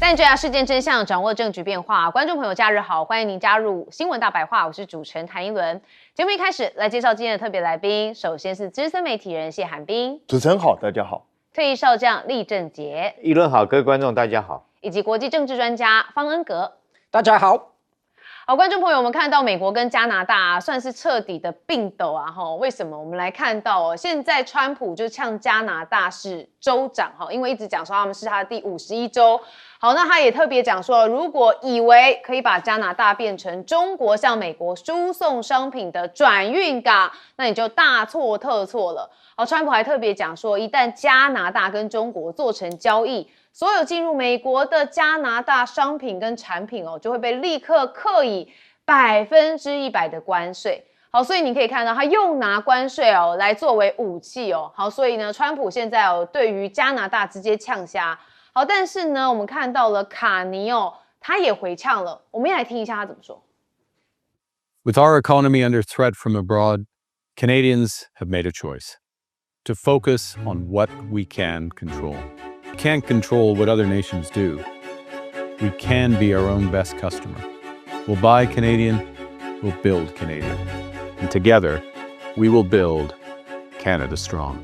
探究事件真相，掌握政局变化。观众朋友，假日好，欢迎您加入新闻大白话，我是主持人谭一伦。节目一开始来介绍今天的特别来宾，首先是资深媒体人谢寒冰，主持人好，大家好；退役少将厉正杰，一伦好，各位观众大家好；以及国际政治专家方恩格，大家好。好，观众朋友，我们看到美国跟加拿大算是彻底的并斗啊！为什么？我们来看到现在川普就呛加拿大是州长因为一直讲说他们是他的第51州。好，那他也特别讲说，如果以为可以把加拿大变成中国向美国输送商品的转运港，那你就大错特错了。好，川普还特别讲说，一旦加拿大跟中国做成交易，所有进入美国的加拿大商品跟产品就会被立刻课以100%的关税。好，所以你可以看到他又拿关税来作为武器好，所以呢，川普现在对于加拿大直接呛瞎。好，但是呢，我们看到了卡尼他也回呛了，我们也来听一下他怎么说。With our economy under threat from abroad, Canadians have made a choice to focus on what we can control. We can't control what other nations do. We can be our own best customer. We'll buy Canadian, we'll build Canadian. And together, we will build Canada strong.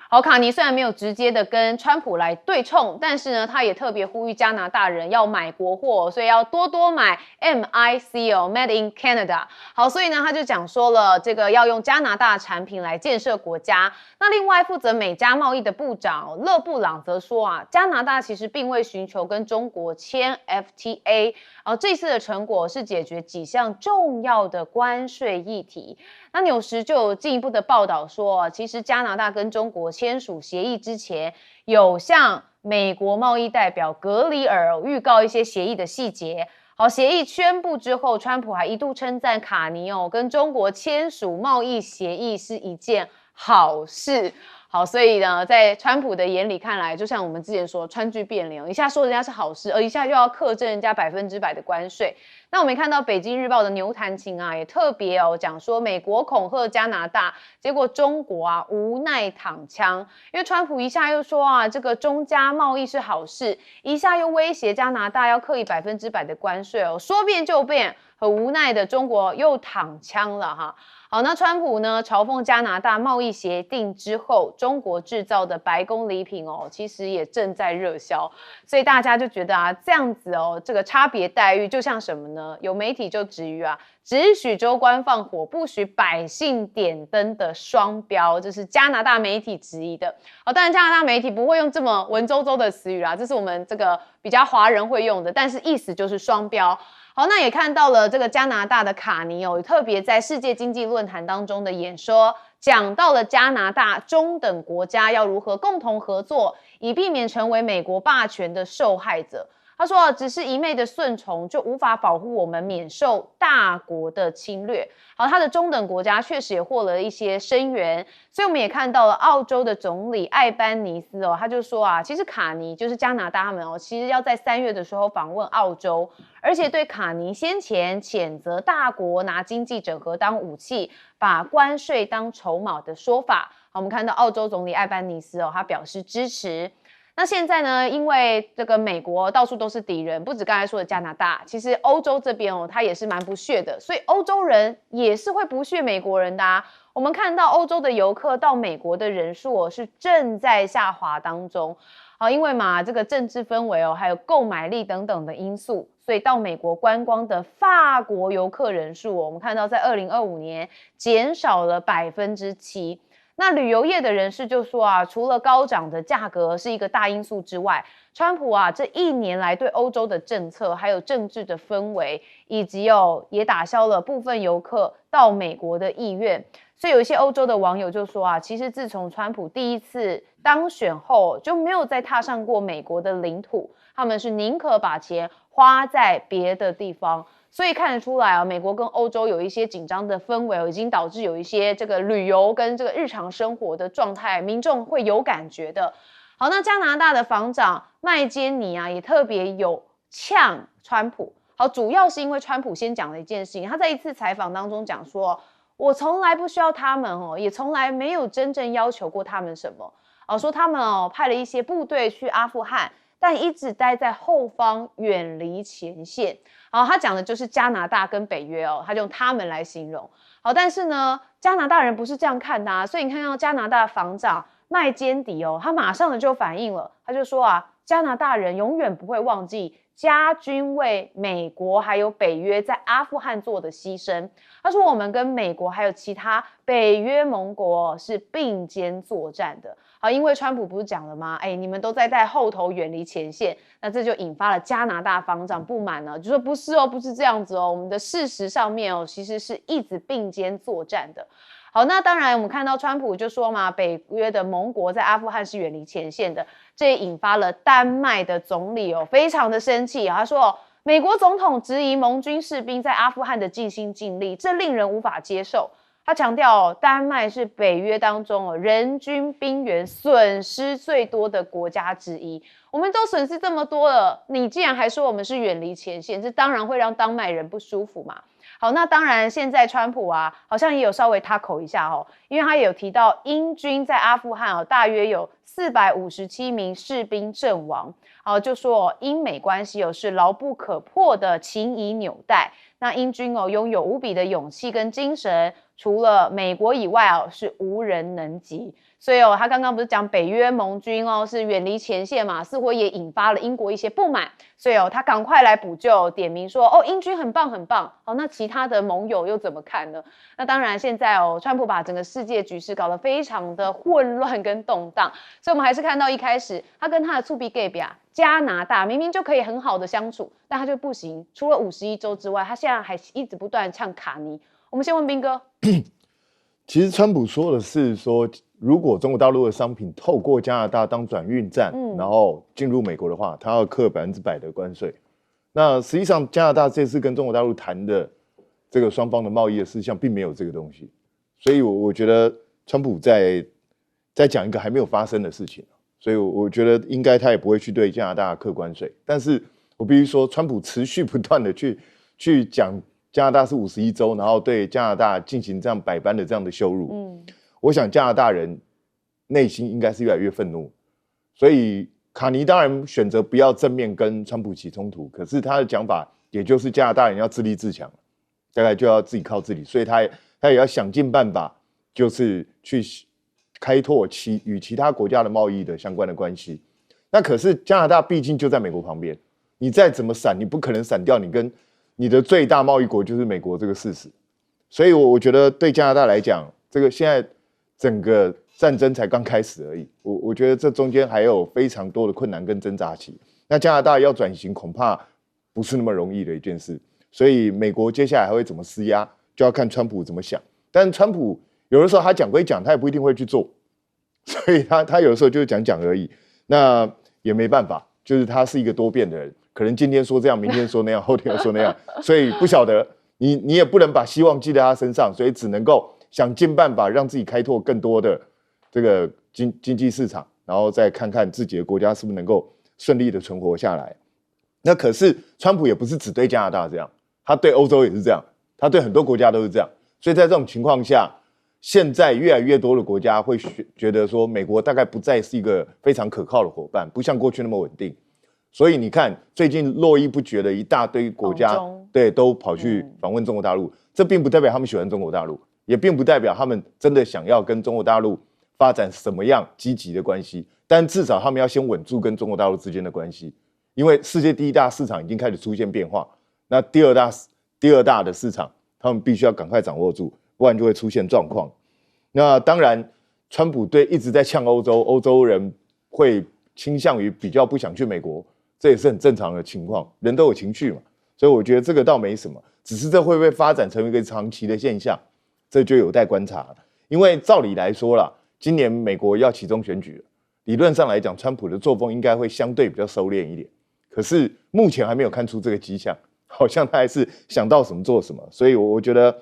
好，卡尼虽然没有直接的跟川普来对冲，但是呢，他也特别呼吁加拿大人要买国货，所以要多多买 MIC Made in Canada。好，所以呢，他就讲说了，这个要用加拿大产品来建设国家。那另外负责美加贸易的部长勒布朗则说加拿大其实并未寻求跟中国签 FTA， 这次的成果是解决几项重要的关税议题。那纽时就有进一步的报道说，其实加拿大跟中国签署协议之前，有向美国贸易代表格里尔预告一些协议的细节。好，协议宣布之后，川普还一度称赞卡尼跟中国签署贸易协议是一件好事。好，所以呢，在川普的眼里看来，就像我们之前说，川剧变脸，一下说人家是好事，而一下又要课征人家100%的关税。那我们看到北京日报的牛弹琴也特别讲说，美国恐吓加拿大，结果中国无奈躺枪，因为川普一下又说这个中加贸易是好事，一下又威胁加拿大要课以100%的关税说变就变，很无奈的中国又躺枪了哈。好，那川普呢嘲讽加拿大贸易协定之后，中国制造的白宫礼品其实也正在热销，所以大家就觉得这样子这个差别待遇就像什么呢？有媒体就质疑只许州官放火，不许百姓点灯的双标，这是加拿大媒体质疑的。当然加拿大媒体不会用这么文绉绉的词语这是我们这个比较华人会用的，但是意思就是双标。好，那也看到了这个加拿大的卡尼特别在世界经济论坛当中的演说，讲到了加拿大中等国家要如何共同合作，以避免成为美国霸权的受害者。他说只是一昧的顺从就无法保护我们免受大国的侵略。好，他的中等国家确实也获了一些声援，所以我们也看到了澳洲的总理艾班尼斯他就说其实卡尼就是加拿大他们其实要在3月的时候访问澳洲，而且对卡尼先前谴责大国拿经济整合当武器，把关税当筹码的说法，好，我们看到澳洲总理艾班尼斯他表示支持。那现在呢，因为这个美国到处都是敌人，不止刚才说的加拿大，其实欧洲这边他也是蛮不屑的，所以欧洲人也是会不屑美国人的我们看到欧洲的游客到美国的人数是正在下滑当中因为这个政治氛围还有购买力等等的因素，所以到美国观光的法国游客人数我们看到在2025年减少了7%。那旅游业的人士就说除了高涨的价格是一个大因素之外，川普这1年来对欧洲的政策，还有政治的氛围，以及也打消了部分游客到美国的意愿。所以有一些欧洲的网友就说其实自从川普第一次当选后，就没有再踏上过美国的领土，他们是宁可把钱花在别的地方。所以看得出来美国跟欧洲有一些紧张的氛围已经导致有一些这个旅游跟这个日常生活的状态，民众会有感觉的。好，那加拿大的防长麦坚尼也特别有呛川普。好，主要是因为川普先讲了一件事情，他在一次采访当中讲说，我从来不需要他们也从来没有真正要求过他们什么。说他们派了一些部队去阿富汗，但一直待在后方，远离前线。好，他讲的就是加拿大跟北约哦，他就用他们来形容。好，但是呢，加拿大人不是这样看的啊，所以你看到加拿大防长麦坚迪哦，他马上就反应了，他就说啊，加拿大人永远不会忘记加军为美国还有北约在阿富汗做的牺牲。他说我们跟美国还有其他北约盟国是并肩作战的。好，因为川普不是讲了吗？你们都在后头远离前线，那这就引发了加拿大防长不满了，就说不是哦，不是这样子哦，我们的事实上面哦，其实是一直并肩作战的。好，那当然我们看到川普就说嘛，北约的盟国在阿富汗是远离前线的，这也引发了丹麦的总理哦非常的生气啊，他说美国总统质疑盟军士兵在阿富汗的尽心尽力，这令人无法接受。他强调丹麦是北约当中人均兵员损失最多的国家之一。我们都损失这么多了，你既然还说我们是远离前线，这当然会让丹麦人不舒服嘛。好，那当然现在川普啊，好像也有稍微tackle一下哦，因为他也有提到英军在阿富汗大约有457名士兵阵亡。好，就说英美关系是牢不可破的情谊纽带。那英军拥有无比的勇气跟精神，除了美国以外是无人能及。所以他刚刚不是讲北约盟军是远离前线嘛，似乎也引发了英国一些不满，所以他赶快来补救，点名说英军很棒很棒。好，那其他的盟友又怎么看呢？那当然现在川普把整个世界局势搞得非常的混乱跟动荡，所以我们还是看到一开始他跟他的厝边隔壁加拿大明明就可以很好的相处，但他就不行，除了51州之外，他现在还一直不断呛卡尼。我们先问彬哥。其实川普说的是说，如果中国大陆的商品透过加拿大当转运站，然后进入美国的话，他要课100%的关税。那实际上加拿大这次跟中国大陆谈的这个双方的贸易的事项，并没有这个东西，所以我觉得川普在讲一个还没有发生的事情，所以我觉得应该他也不会去对加拿大课关税。但是我必须说，川普持续不断的去讲加拿大是51州，然后对加拿大进行这样百般的这样的羞辱。我想加拿大人内心应该是越来越愤怒，所以卡尼当然选择不要正面跟川普起冲突，可是他的讲法也就是加拿大人要自立自强，大概就要自己靠自己，所以他也要想尽办法，就是去开拓与其他国家的贸易的相关的关系。那可是加拿大毕竟就在美国旁边，你再怎么闪，你不可能闪掉你跟你的最大贸易国就是美国这个事实。所以我觉得对加拿大来讲，这个现在整个战争才刚开始而已，我觉得这中间还有非常多的困难跟挣扎期。那加拿大要转型恐怕不是那么容易的一件事，所以美国接下来还会怎么施压，就要看川普怎么想。但川普有的时候他讲归讲，他也不一定会去做，所以他有的时候就是讲讲而已。那也没办法，就是他是一个多变的人，可能今天说这样，明天说那样，后天又说那样，所以不晓得你也不能把希望寄在他身上，所以只能够想尽办法让自己开拓更多的这个经济市场，然后再看看自己的国家是不是能够顺利的存活下来。那可是川普也不是只对加拿大这样，他对欧洲也是这样，他对很多国家都是这样。所以在这种情况下，现在越来越多的国家会觉得说，美国大概不再是一个非常可靠的伙伴，不像过去那么稳定。所以你看，最近络绎不绝的一大堆国家，对，都跑去访问中国大陆。这并不代表他们喜欢中国大陆，也并不代表他们真的想要跟中国大陆发展什么样积极的关系。但至少他们要先稳住跟中国大陆之间的关系，因为世界第一大市场已经开始出现变化，那第二大的市场，他们必须要赶快掌握住，不然就会出现状况。那当然，川普对一直在呛欧洲，欧洲人会倾向于比较不想去美国，这也是很正常的情况，人都有情绪嘛，所以我觉得这个倒没什么，只是这会不会发展成一个长期的现象，这就有待观察了。因为照理来说啦，今年美国要期中选举了，理论上来讲，川普的作风应该会相对比较收敛一点，可是目前还没有看出这个迹象，好像他还是想到什么做什么，所以我觉得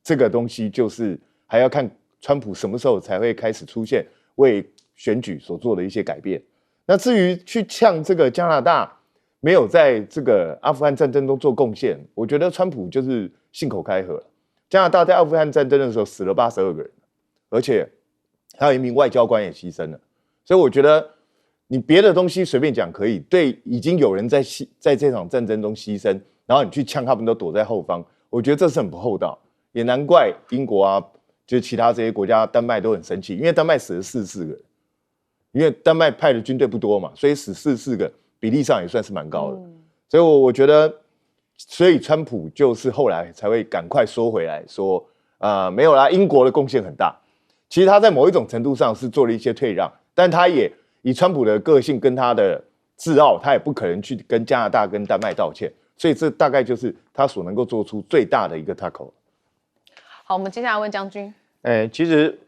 这个东西就是还要看川普什么时候才会开始出现为选举所做的一些改变。那至于去呛这个加拿大没有在这个阿富汗战争中做贡献，我觉得川普就是信口开河。加拿大在阿富汗战争的时候死了82个人，而且还有一名外交官也牺牲了，所以我觉得你别的东西随便讲可以，对已经有人在这场战争中牺牲，然后你去呛他们都躲在后方，我觉得这是很不厚道，也难怪英国啊，就其他这些国家，丹麦都很生气，因为丹麦死了44个人，因为丹麦派的军队不多嘛，所以死44个比例上也算是蛮高的，所以我觉得，所以川普就是后来才会赶快缩回来说，没有啦，英国的贡献很大，其实他在某一种程度上是做了一些退让，但他也以川普的个性跟他的自傲，他也不可能去跟加拿大跟丹麦道歉，所以这大概就是他所能够做出最大的一个 tackle。好，我们接下来问将军。其实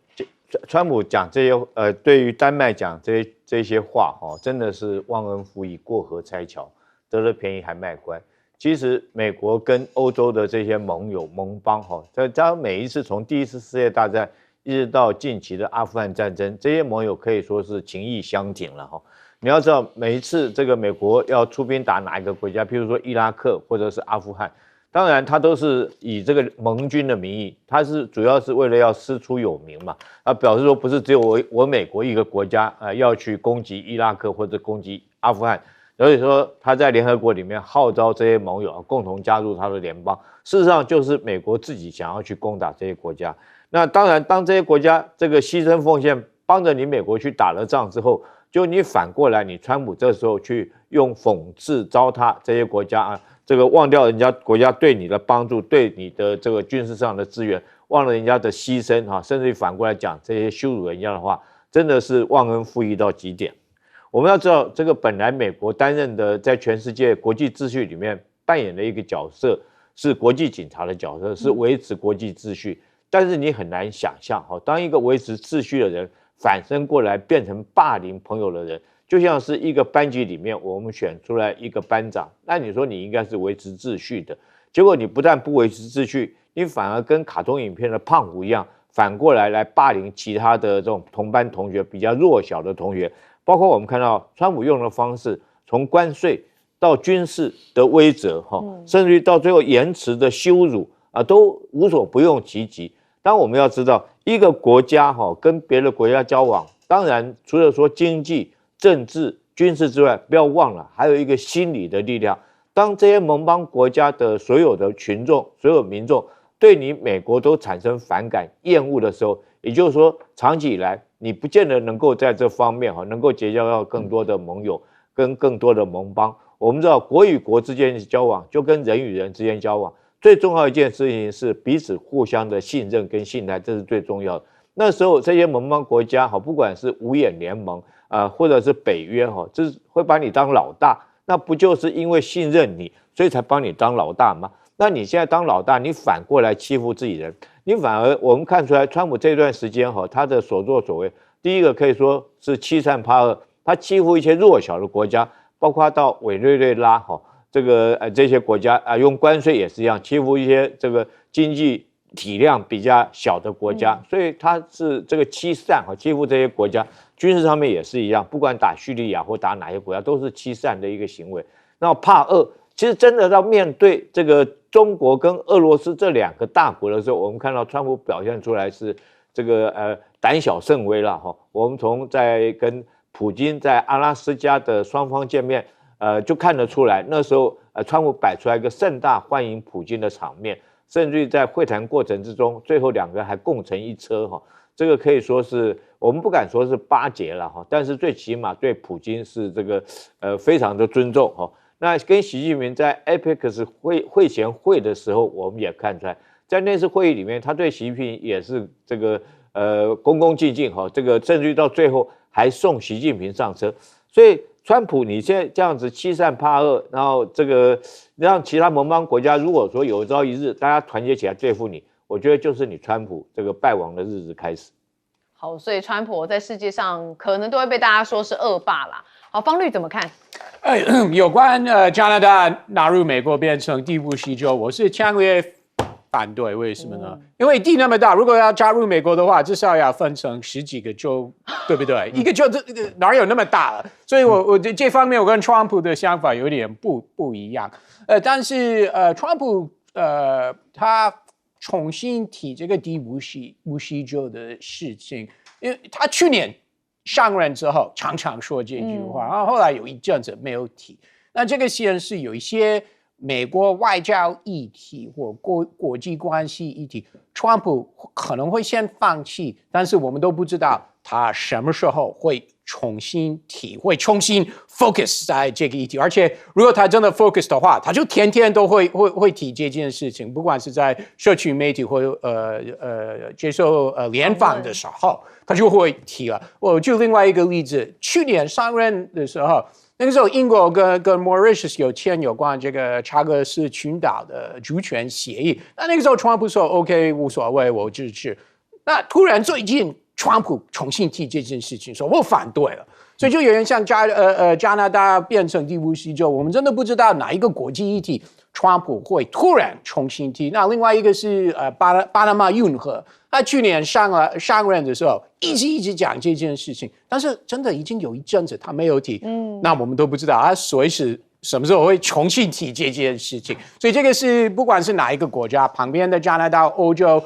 川普讲这些对于丹麦讲这些话真的是忘恩负义、过河拆桥，得了便宜还卖乖。其实美国跟欧洲的这些盟友盟邦他每一次从第一次世界大战一直到近期的阿富汗战争，这些盟友可以说是情义相挺了你要知道，每一次这个美国要出兵打哪一个国家，譬如说伊拉克或者是阿富汗，当然他都是以这个盟军的名义，他是主要是为了要师出有名嘛，表示说不是只有我美国一个国家要去攻击伊拉克或者攻击阿富汗，所以说他在联合国里面号召这些盟友共同加入他的联邦，事实上就是美国自己想要去攻打这些国家。那当然，当这些国家这个牺牲奉献，帮着你美国去打了仗之后，就你反过来，你川普这时候去用讽刺糟蹋这些国家这个忘掉人家国家对你的帮助，对你的这个军事上的资源，忘了人家的牺牲甚至反过来讲这些羞辱人家的话，真的是忘恩负义到极点。我们要知道，这个本来美国担任的在全世界国际秩序里面扮演的一个角色是国际警察的角色，是维持国际秩序。但是你很难想象，当一个维持秩序的人反身过来变成霸凌朋友的人，就像是一个班级里面我们选出来一个班长，那你说你应该是维持秩序的，结果你不但不维持秩序，你反而跟卡通影片的胖虎一样，反过来霸凌其他的这种同班同学，比较弱小的同学。包括我们看到川普用的方式，从关税到军事的威慑甚至于到最后言辞的羞辱都无所不用其极。当我们要知道，一个国家跟别的国家交往，当然除了说经济、政治、军事之外，不要忘了还有一个心理的力量。当这些盟邦国家的所有的群众、所有民众对你美国都产生反感、厌恶的时候，也就是说，长期以来你不见得能够在这方面能够结交到更多的盟友跟更多的盟邦。我们知道，国与国之间的交往，就跟人与人之间交往。最重要一件事情是彼此互相的信任跟信赖，这是最重要的。那时候这些盟邦国家不管是五眼联盟或者是北约就是会把你当老大，那不就是因为信任你，所以才帮你当老大吗？那你现在当老大，你反过来欺负自己人，你反而我们看出来，川普这段时间他的所作所为，第一个可以说是欺善怕恶，他欺负一些弱小的国家，包括到委内瑞拉这些国家用关税也是一样，欺负一些这个经济体量比较小的国家，所以他是这个欺善欺负这些国家，军事上面也是一样，不管打叙利亚或打哪些国家，都是欺善的一个行为。那怕恶，其实真的要面对这个中国跟俄罗斯这两个大国的时候，我们看到川普表现出来是这个胆小慎微了我们从在跟普京在阿拉斯加的双方见面。就看得出来，那时候川普摆出来一个盛大欢迎普京的场面，甚至于在会谈过程之中，最后两个人还共乘一车这个可以说是我们不敢说是巴结了但是最起码对普京是这个非常的尊重那跟习近平在 APEC 会前会的时候，我们也看出来，在那次会议里面，他对习近平也是这个恭恭敬敬这个甚至于到最后还送习近平上车，所以。川普，你现在这样子欺善怕恶，然后这个让其他盟邦国家，如果说有朝一日大家团结起来对付你，我觉得就是你川普这个败亡的日子开始。好，所以川普在世界上可能都会被大家说是恶霸啦。好，方律怎么看？有关加拿大纳入美国变成地部西州，我是强烈反对。为什么呢？因为地那么大，如果要加入美国的话，至少要分成10几个州，对不对？一个州哪有那么大？所以我这方面我跟川普的想法有点不一样。但是川普他重新提这个地部西州的事情，因为他去年上任之后常常说这句话，然后后来有一阵子没有提。那这个显示有一些美国外交议题或国际关系议题，川普可能会先放弃，但是我们都不知道他什么时候会重新提，会重新 focus 在这个议题。而且如果他真的 focus 的话，他就天天都会提这件事情，不管是在社区媒体或接受联访的时候，他就会提了。我就另外一个例子，去年上任的时候。那个时候，英国跟 Mauritius 有签有关这个查格斯群岛的主权协议。那个时候，川普说 OK 无所谓，我支持。那突然最近，川普重新提这件事情，说我反对了。所以就有点像加拿大变成第五西州，我们真的不知道哪一个国际议题川普会突然重新提。那另外一个是巴拿马运河。他去年上任的时候，一直讲这件事情，但是真的已经有一阵子他没有提，那我们都不知道他随时什么时候会重新提这件事情。所以这个是不管是哪一个国家，旁边的加拿大、欧洲，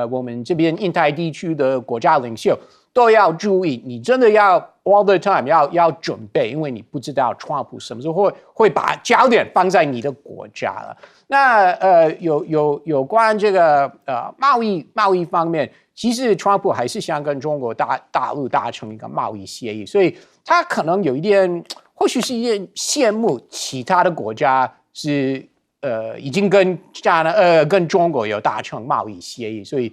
我们这边印太地区的国家领袖都要注意，你真的要 all the time 要准备，因为你不知道川普什么时候会把焦点放在你的国家了。那有关这个贸易方面，其实川普还是想跟中国大陆达成一个贸易协议，所以他可能有一点，或许是一点羡慕其他的国家是已经跟中国有达成贸易协议，所以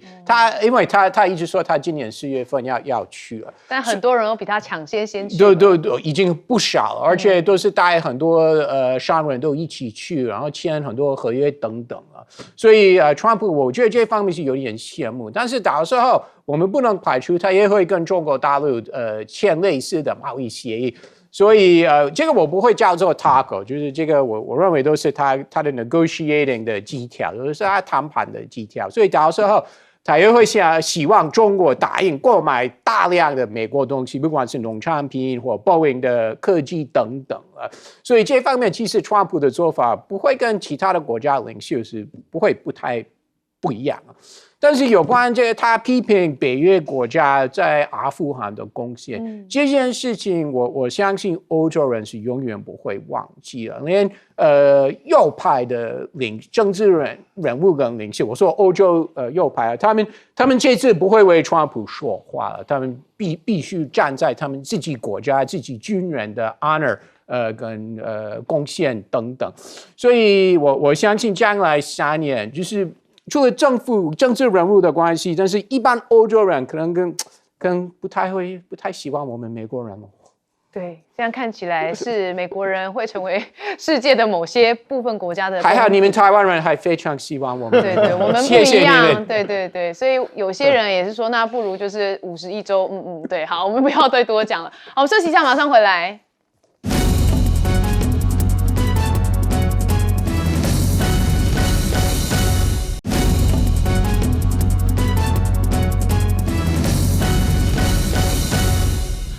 因为他一直说他今年4月份要去了，但很多人都比他抢先去，对，已经不少了，而且都是带很多商人都一起去，然后签很多合约等等了，所以川普我觉得这方面是有点羡慕，但是到时候我们不能排除他也会跟中国大陆签类似的贸易协议。所以这个我不会叫做 taco， 就是这个我认为都是他的 negotiating 的基调，就是他谈判的基调。所以到时候他也会希望中国答应购买大量的美国东西，不管是农产品或 Boeing 的科技等等所以这方面其实川普的做法不会跟其他的国家领袖是不太不一样。但是有关这个他批评北约国家在阿富汗的贡献，这件事情我相信欧洲人是永远不会忘记了，连右派的政治人物跟领袖，我说欧洲右派他们这次不会为川普说话了，他们必须站在他们自己国家自己军人的 honor跟贡献等等，所以我相信将来3年就是。除了政治人物的关系，但是一般欧洲人可能跟不太喜欢我们美国人了。对，这样看起来是美国人会成为世界的某些部分国家的。还好你们台湾人还非常喜欢我们。对，我们不一样。对，所以有些人也是说，那不如就是51州。对，好，我们不要再多讲了。好，我们休息一下，马上回来。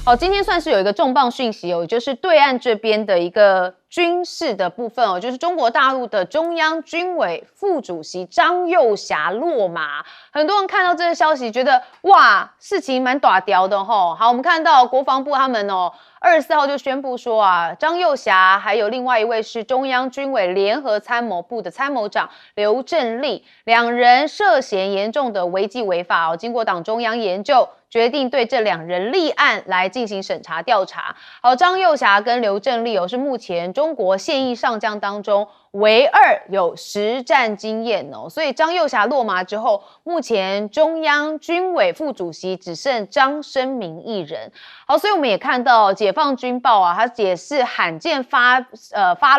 好，今天算是有一个重磅讯息哦，就是对岸这边的一个军事的部分哦，就是中国大陆的中央军委副主席张又侠落马。很多人看到这个消息，觉得哇，事情蛮大条的吼。好，我们看到国防部他们24号就宣布说张又侠还有另外一位是中央军委联合参谋部的参谋长刘振立，两人涉嫌严重的违纪违法经过党中央研究。决定对这2人立案来进行审查调查。好，张又侠跟刘振立是目前中国现役上将当中唯2有实战经验所以张又侠落马之后，目前中央军委副主席只剩张升明一人。好，所以我们也看到解放军报它也是罕见发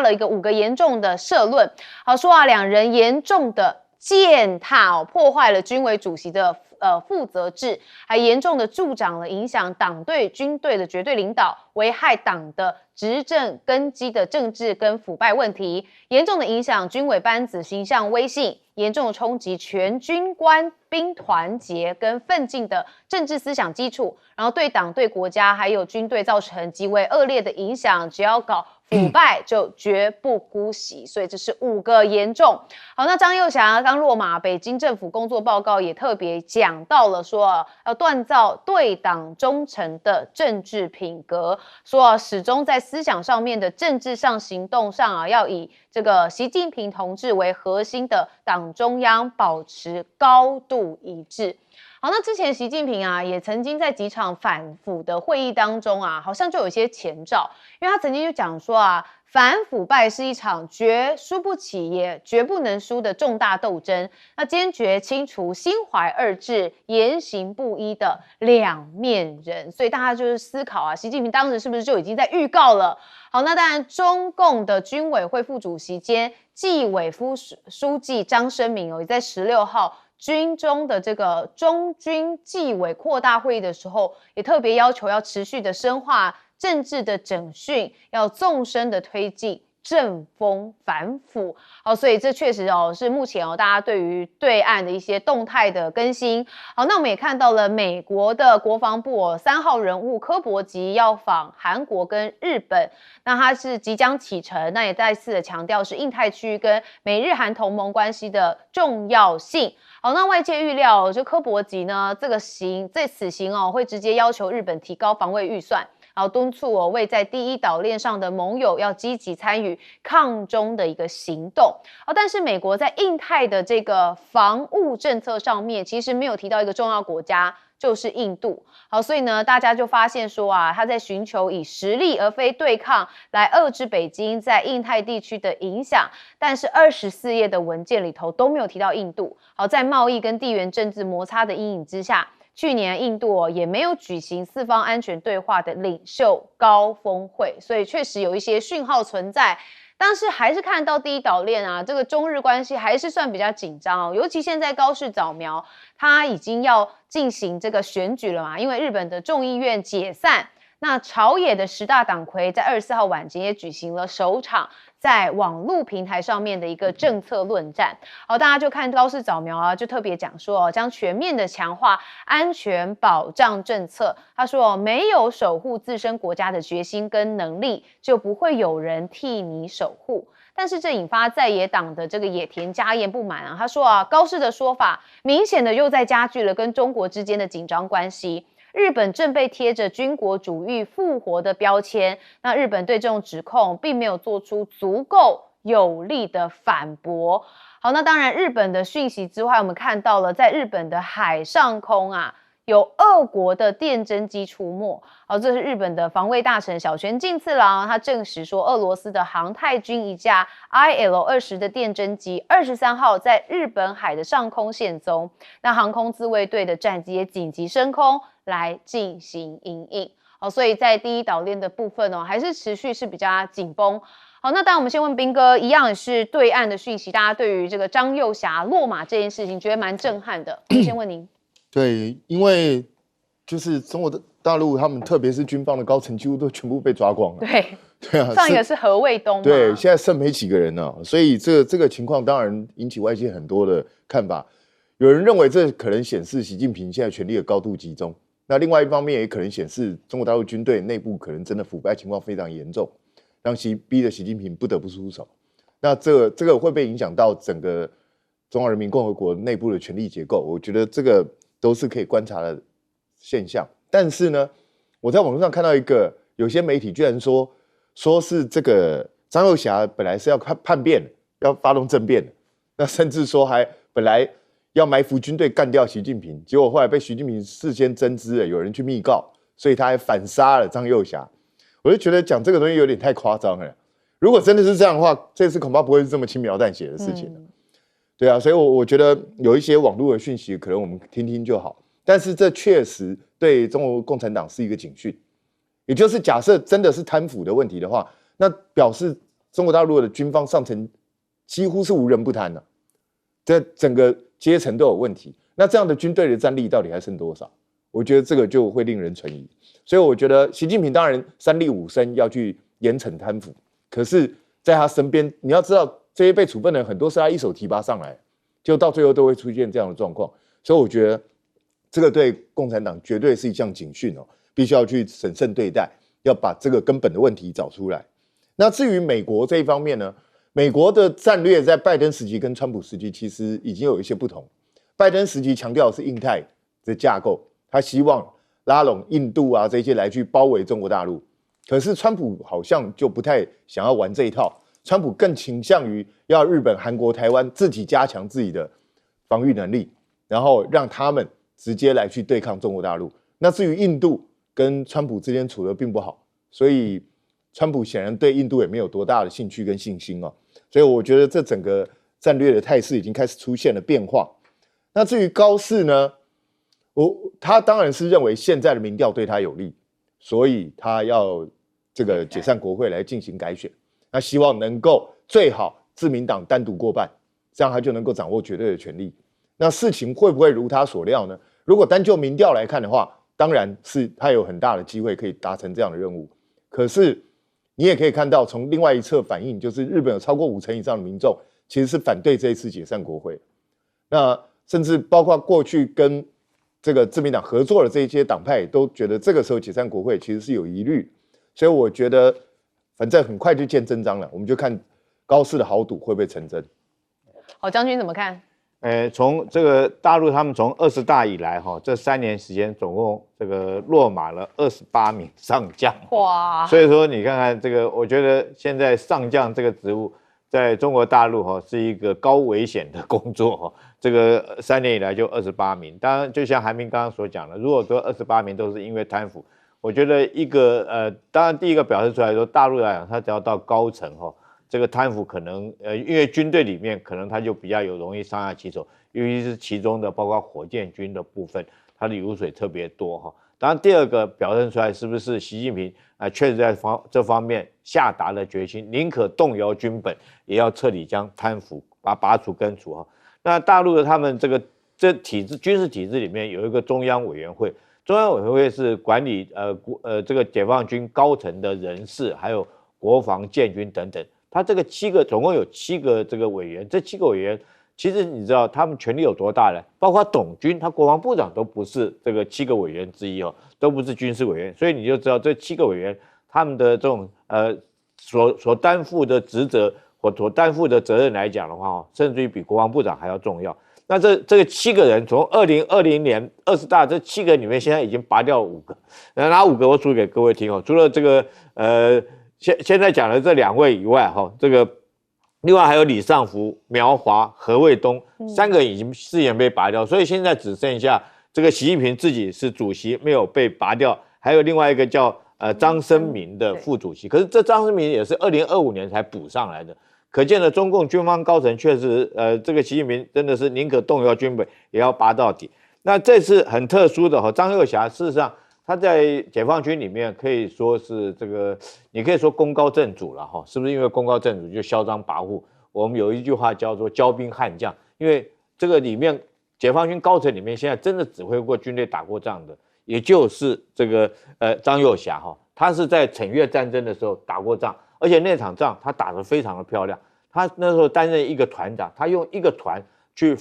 了一个5个严重的社论。好，说2人严重的践踏破坏了军委主席的负责制，还严重的助长了影响党对军队的绝对领导，危害党的执政根基的政治跟腐败问题，严重的影响军委班子形象威信，严重的冲击全军官兵团结跟奋进的政治思想基础，然后对党对国家还有军队造成极为恶劣的影响，只要搞腐败就绝不姑息，所以这是5个严重。好，那张又侠刚落马，北京政府工作报告也特别讲到了说，要锻造对党忠诚的政治品格，说始终在思想上面的政治上、行动上啊，要以这个习近平同志为核心的党中央保持高度一致。好，那之前习近平啊，也曾经在几场反腐的会议当中啊，好像就有一些前兆，因为他曾经就讲说啊，反腐败是一场绝输不起也绝不能输的重大斗争，那坚决清除心怀二致、言行不一的两面人，所以大家就是思考啊，习近平当时是不是就已经在预告了？好，那当然，中共的军委会副主席兼纪委副书记张生明也在16号。军中的这个中军纪委扩大会议的时候，也特别要求要持续的深化政治的整训，要纵深的推进正风反腐。好，所以这确实是目前大家对于对岸的一些动态的更新。好，那我们也看到了美国的国防部3号人物柯博吉要访韩国跟日本，那他是即将启程，那也再次的强调是印太区跟美日韩同盟关系的重要性。好，那外界预料，就柯博吉呢，这此行会直接要求日本提高防卫预算，然后敦促位在第一岛链上的盟友要积极参与抗中的一个行动。但是美国在印太的这个防务政策上面，其实没有提到一个重要国家，就是印度。好，所以呢，大家就发现说啊，他在寻求以实力而非对抗来遏制北京在印太地区的影响，但是24页的文件里头都没有提到印度。好，在贸易跟地缘政治摩擦的阴影之下，去年印度也没有举行4方安全对话的领袖高峰会，所以确实有一些讯号存在。但是还是看到第一岛链啊，这个中日关系还是算比较紧张尤其现在高市早苗他已经要进行这个选举了嘛，因为日本的众议院解散，那朝野的10大党魁在24号晚间也举行了首场在网络平台上面的一个政策论战。好，大家就看高市早苗啊，就特别讲说将全面的强化安全保障政策。他说没有守护自身国家的决心跟能力，就不会有人替你守护。但是这引发在野党的这个野田佳彦不满啊，他说啊，高市的说法明显的又在加剧了跟中国之间的紧张关系。日本正被贴着军国主义复活的标签，那日本对这种指控并没有做出足够有力的反驳。好，那当然日本的讯息之外，我们看到了在日本的海上空啊，有俄国的电侦机出没。好，这是日本的防卫大臣小泉进次郎，他证实说，俄罗斯的航太军一架 IL-20的电侦机23号在日本海的上空现踪，那航空自卫队的战机也紧急升空来进行因应。好，所以在第一岛链的部分还是持续是比较紧绷。好，那当然我们先问彬哥，一样也是对岸的讯息，大家对于这个张又侠落马这件事情觉得蛮震撼的，我先问您。对，因为就是中国大陆他们特别是军方的高层几乎都全部被抓光了。对啊，上一个是何卫东嘛，对，现在剩没几个人了，所以这个情况当然引起外界很多的看法。有人认为这可能显示习近平现在权力的高度集中，那另外一方面也可能显示中国大陆军队内部可能真的腐败情况非常严重，让逼得习近平不得不出手。那这个会不会影响到整个中华人民共和国内部的权力结构？我觉得这个都是可以观察的现象。但是呢，我在网络上看到有些媒体居然说是这个张又侠本来是要叛变，要发动政变的，那甚至说还本来要埋伏军队干掉习近平，结果后来被习近平事先侦知了，有人去密告，所以他还反杀了张又侠。我就觉得讲这个东西有点太夸张了。如果真的是这样的话，这次恐怕不会是这么轻描淡写的事情了。对啊，所以我觉得有一些网络的讯息，可能我们听听就好。但是这确实对中国共产党是一个警讯，也就是假设真的是贪腐的问题的话，那表示中国大陆的军方上层几乎是无人不贪的，这整个阶层都有问题。那这样的军队的战力到底还剩多少？我觉得这个就会令人存疑。所以我觉得习近平当然3令5申要去严惩贪腐，可是在他身边，你要知道这些被处分的人很多是他一手提拔上来，就到最后都会出现这样的状况。所以我觉得这个对共产党绝对是一项警讯必须要去审慎对待，要把这个根本的问题找出来。那至于美国这一方面呢，美国的战略在拜登时期跟川普时期其实已经有一些不同。拜登时期强调的是印太的架构，他希望拉拢印度啊这些来去包围中国大陆。可是川普好像就不太想要玩这一套，川普更倾向于要日本、韩国、台湾自己加强自己的防御能力，然后让他们直接来去对抗中国大陆。那至于印度跟川普之间处得并不好，所以川普显然对印度也没有多大的兴趣跟信心哦。所以我觉得这整个战略的态势已经开始出现了变化。那至于高市呢，他当然是认为现在的民调对他有利，所以他要这个解散国会来进行改选。他希望能够最好自民党单独过半，这样他就能够掌握绝对的权力。那事情会不会如他所料呢？如果单就民调来看的话，当然是他有很大的机会可以达成这样的任务。可是你也可以看到，从另外一侧反映，就是日本有超过50%以上的民众其实是反对这一次解散国会。那甚至包括过去跟这个自民党合作的这一些党派，都觉得这个时候解散国会其实是有疑虑。所以我觉得，反正很快就见真章了，我们就看高市的豪赌会不会成真。好，将军怎么看？从这个大陆他们从20大以来这3年时间总共这个落马了28名上将。哇！所以说你看看这个，我觉得现在上将这个职务在中国大陆是一个高危险的工作这个3年以来就28名，当然就像韩明刚刚所讲的，如果说28名都是因为贪腐，我觉得一个当然第一个表示出来说，大陆来讲，他只要到高层这个贪腐可能因为军队里面可能他就比较有容易上下其手，尤其是其中的包括火箭军的部分，它的油水特别多当然第二个表现出来是不是习近平确实在这方面下达了决心，宁可动摇军本，也要彻底将贪腐拔除根除那大陆的他们这体制军事体制里面有一个中央委员会，中央委员会是管理这个解放军高层的人事，还有国防建军等等。他这个总共有7个这个委员，这7个委员其实你知道他们权力有多大呢？包括董军，他国防部长都不是这个7个委员之一都不是军事委员，所以你就知道这7个委员他们的这种所担负的职责或所担负的责任来讲的话甚至于比国防部长还要重要。那这个7个人，从2020年20大这7个里面，现在已经拔掉了5个，哪5个我数给各位听除了这个现在讲的这2位以外这个另外还有李尚福、苗华、何卫东3个人已经誓言被拔掉，所以现在只剩下这个习近平自己是主席没有被拔掉，还有另外一个叫张生民的副主席，可是这张生民也是2025年才补上来的，可见了中共军方高层确实这个习近平真的是宁可动摇军本也要拔到底。那这次很特殊的张又侠事实上他在解放军里面可以说是这个，你可以说功高震主了是不是？因为功高震主就嚣张跋扈。我们有一句话叫做骄兵悍将，因为这个里面解放军高层里面现在真的指挥过军队打过仗的，也就是这个张又侠他是在惩越战争的时候打过仗，而且那场仗他打得非常的漂亮。他那时候担任一个团长，他用一个团去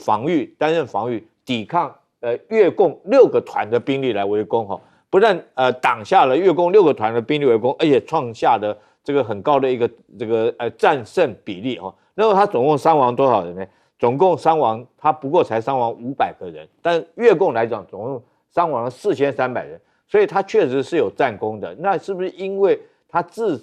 担任防御，抵抗越共6个团的兵力来围攻不但挡下了越共6个团的兵力围攻，而且创下了这个很高的一个战胜比例那么他总共伤亡多少人呢？总共伤亡他不过才伤亡500个人，但越共来讲总共伤亡了4300人，所以他确实是有战功的。那是不是因为他自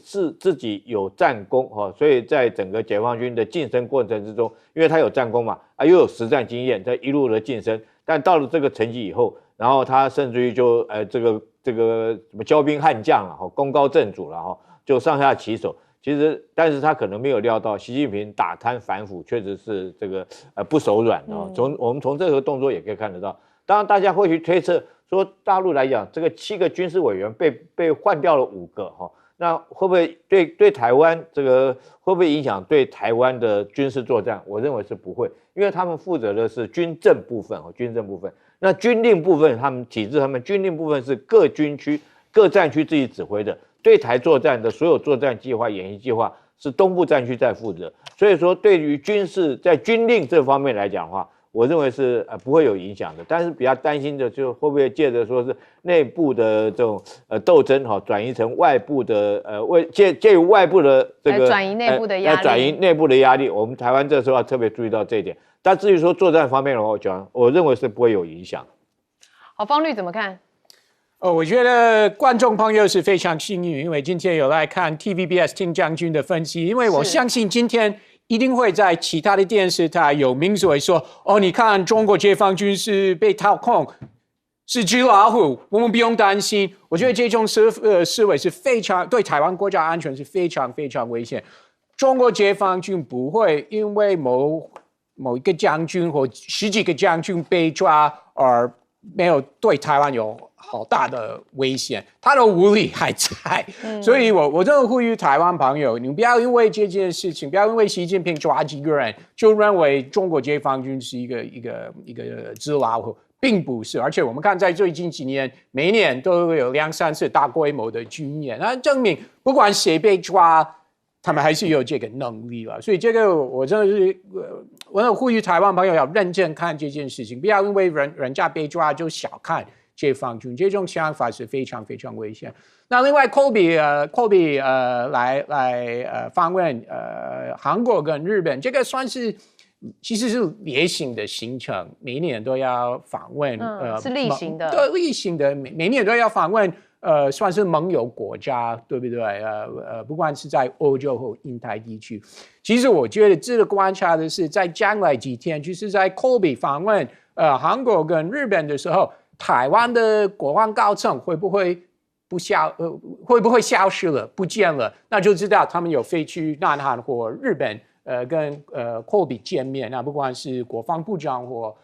己有战功所以在整个解放军的晋升过程之中，因为他有战功嘛又有实战经验，在一路的晋升，但到了这个层级以后，然后他甚至于就这个什么骄兵悍将功高震主了就上下其手。其实，但是他可能没有料到习近平打贪反腐确实是这个不手软我们从这个动作也可以看得到。当然，大家会去推测说，大陆来讲，这个7个军事委员被换掉了5个那会不会对台湾这个会不会影响对台湾的军事作战？我认为是不会，因为他们负责的是军政部分那军令部分，他们军令部分是各军区、各战区自己指挥的。对台作战的所有作战计划、演习计划是东部战区在负责。所以说，对于军事在军令这方面来讲的话，我认为是不会有影响的。但是比较担心的就会不会借着说是内部的这种斗争转移成外部的借由外部的这个转移内部的压力，转移内部的压力。我们台湾这时候要特别注意到这一点。但至于说作战方面的话，我认为是不会有影响。好，方律怎么看？我觉得观众朋友是非常幸运，因为今天有来看 TVBS 听将军的分析，因为我相信今天一定会在其他的电视台有名嘴说，你看中国解放军是被掏空，是只老虎，我们不用担心。我觉得这种思维是非常对台湾国家安全是非常非常危险。中国解放军不会因为某一个将军或十几个将军被抓而没有对台湾有好大的危险，他的武力还在，所以我真的呼吁台湾朋友，你不要因为这件事情，不要因为习近平抓几个人，就认为中国解放军是一个只老虎，并不是。而且我们看在最近几年，每年都有2、3次大规模的军演，那证明不管谁被抓，他们还是有这个能力了。所以这个我真的是，我很呼吁台湾朋友要认真看这件事情，不要因为人家被抓就小看解放军，这种想法是非常非常危险。那另外 Kobe 来访问韩国跟日本，这个算是其实是例行的行程，每一年都要访问，是例行的，对，例行的，每年都要访问。算是盟友国家，对不对？不管是在欧洲或印太地区，其实我觉得值得观察的是，在将来几天，就是在 Kobe 访问韩国跟日本的时候，台湾的国安高层会不会消失了、不见了？那就知道他们有飞去南韩或日本，跟Kobe 见面。那不管是国防部长或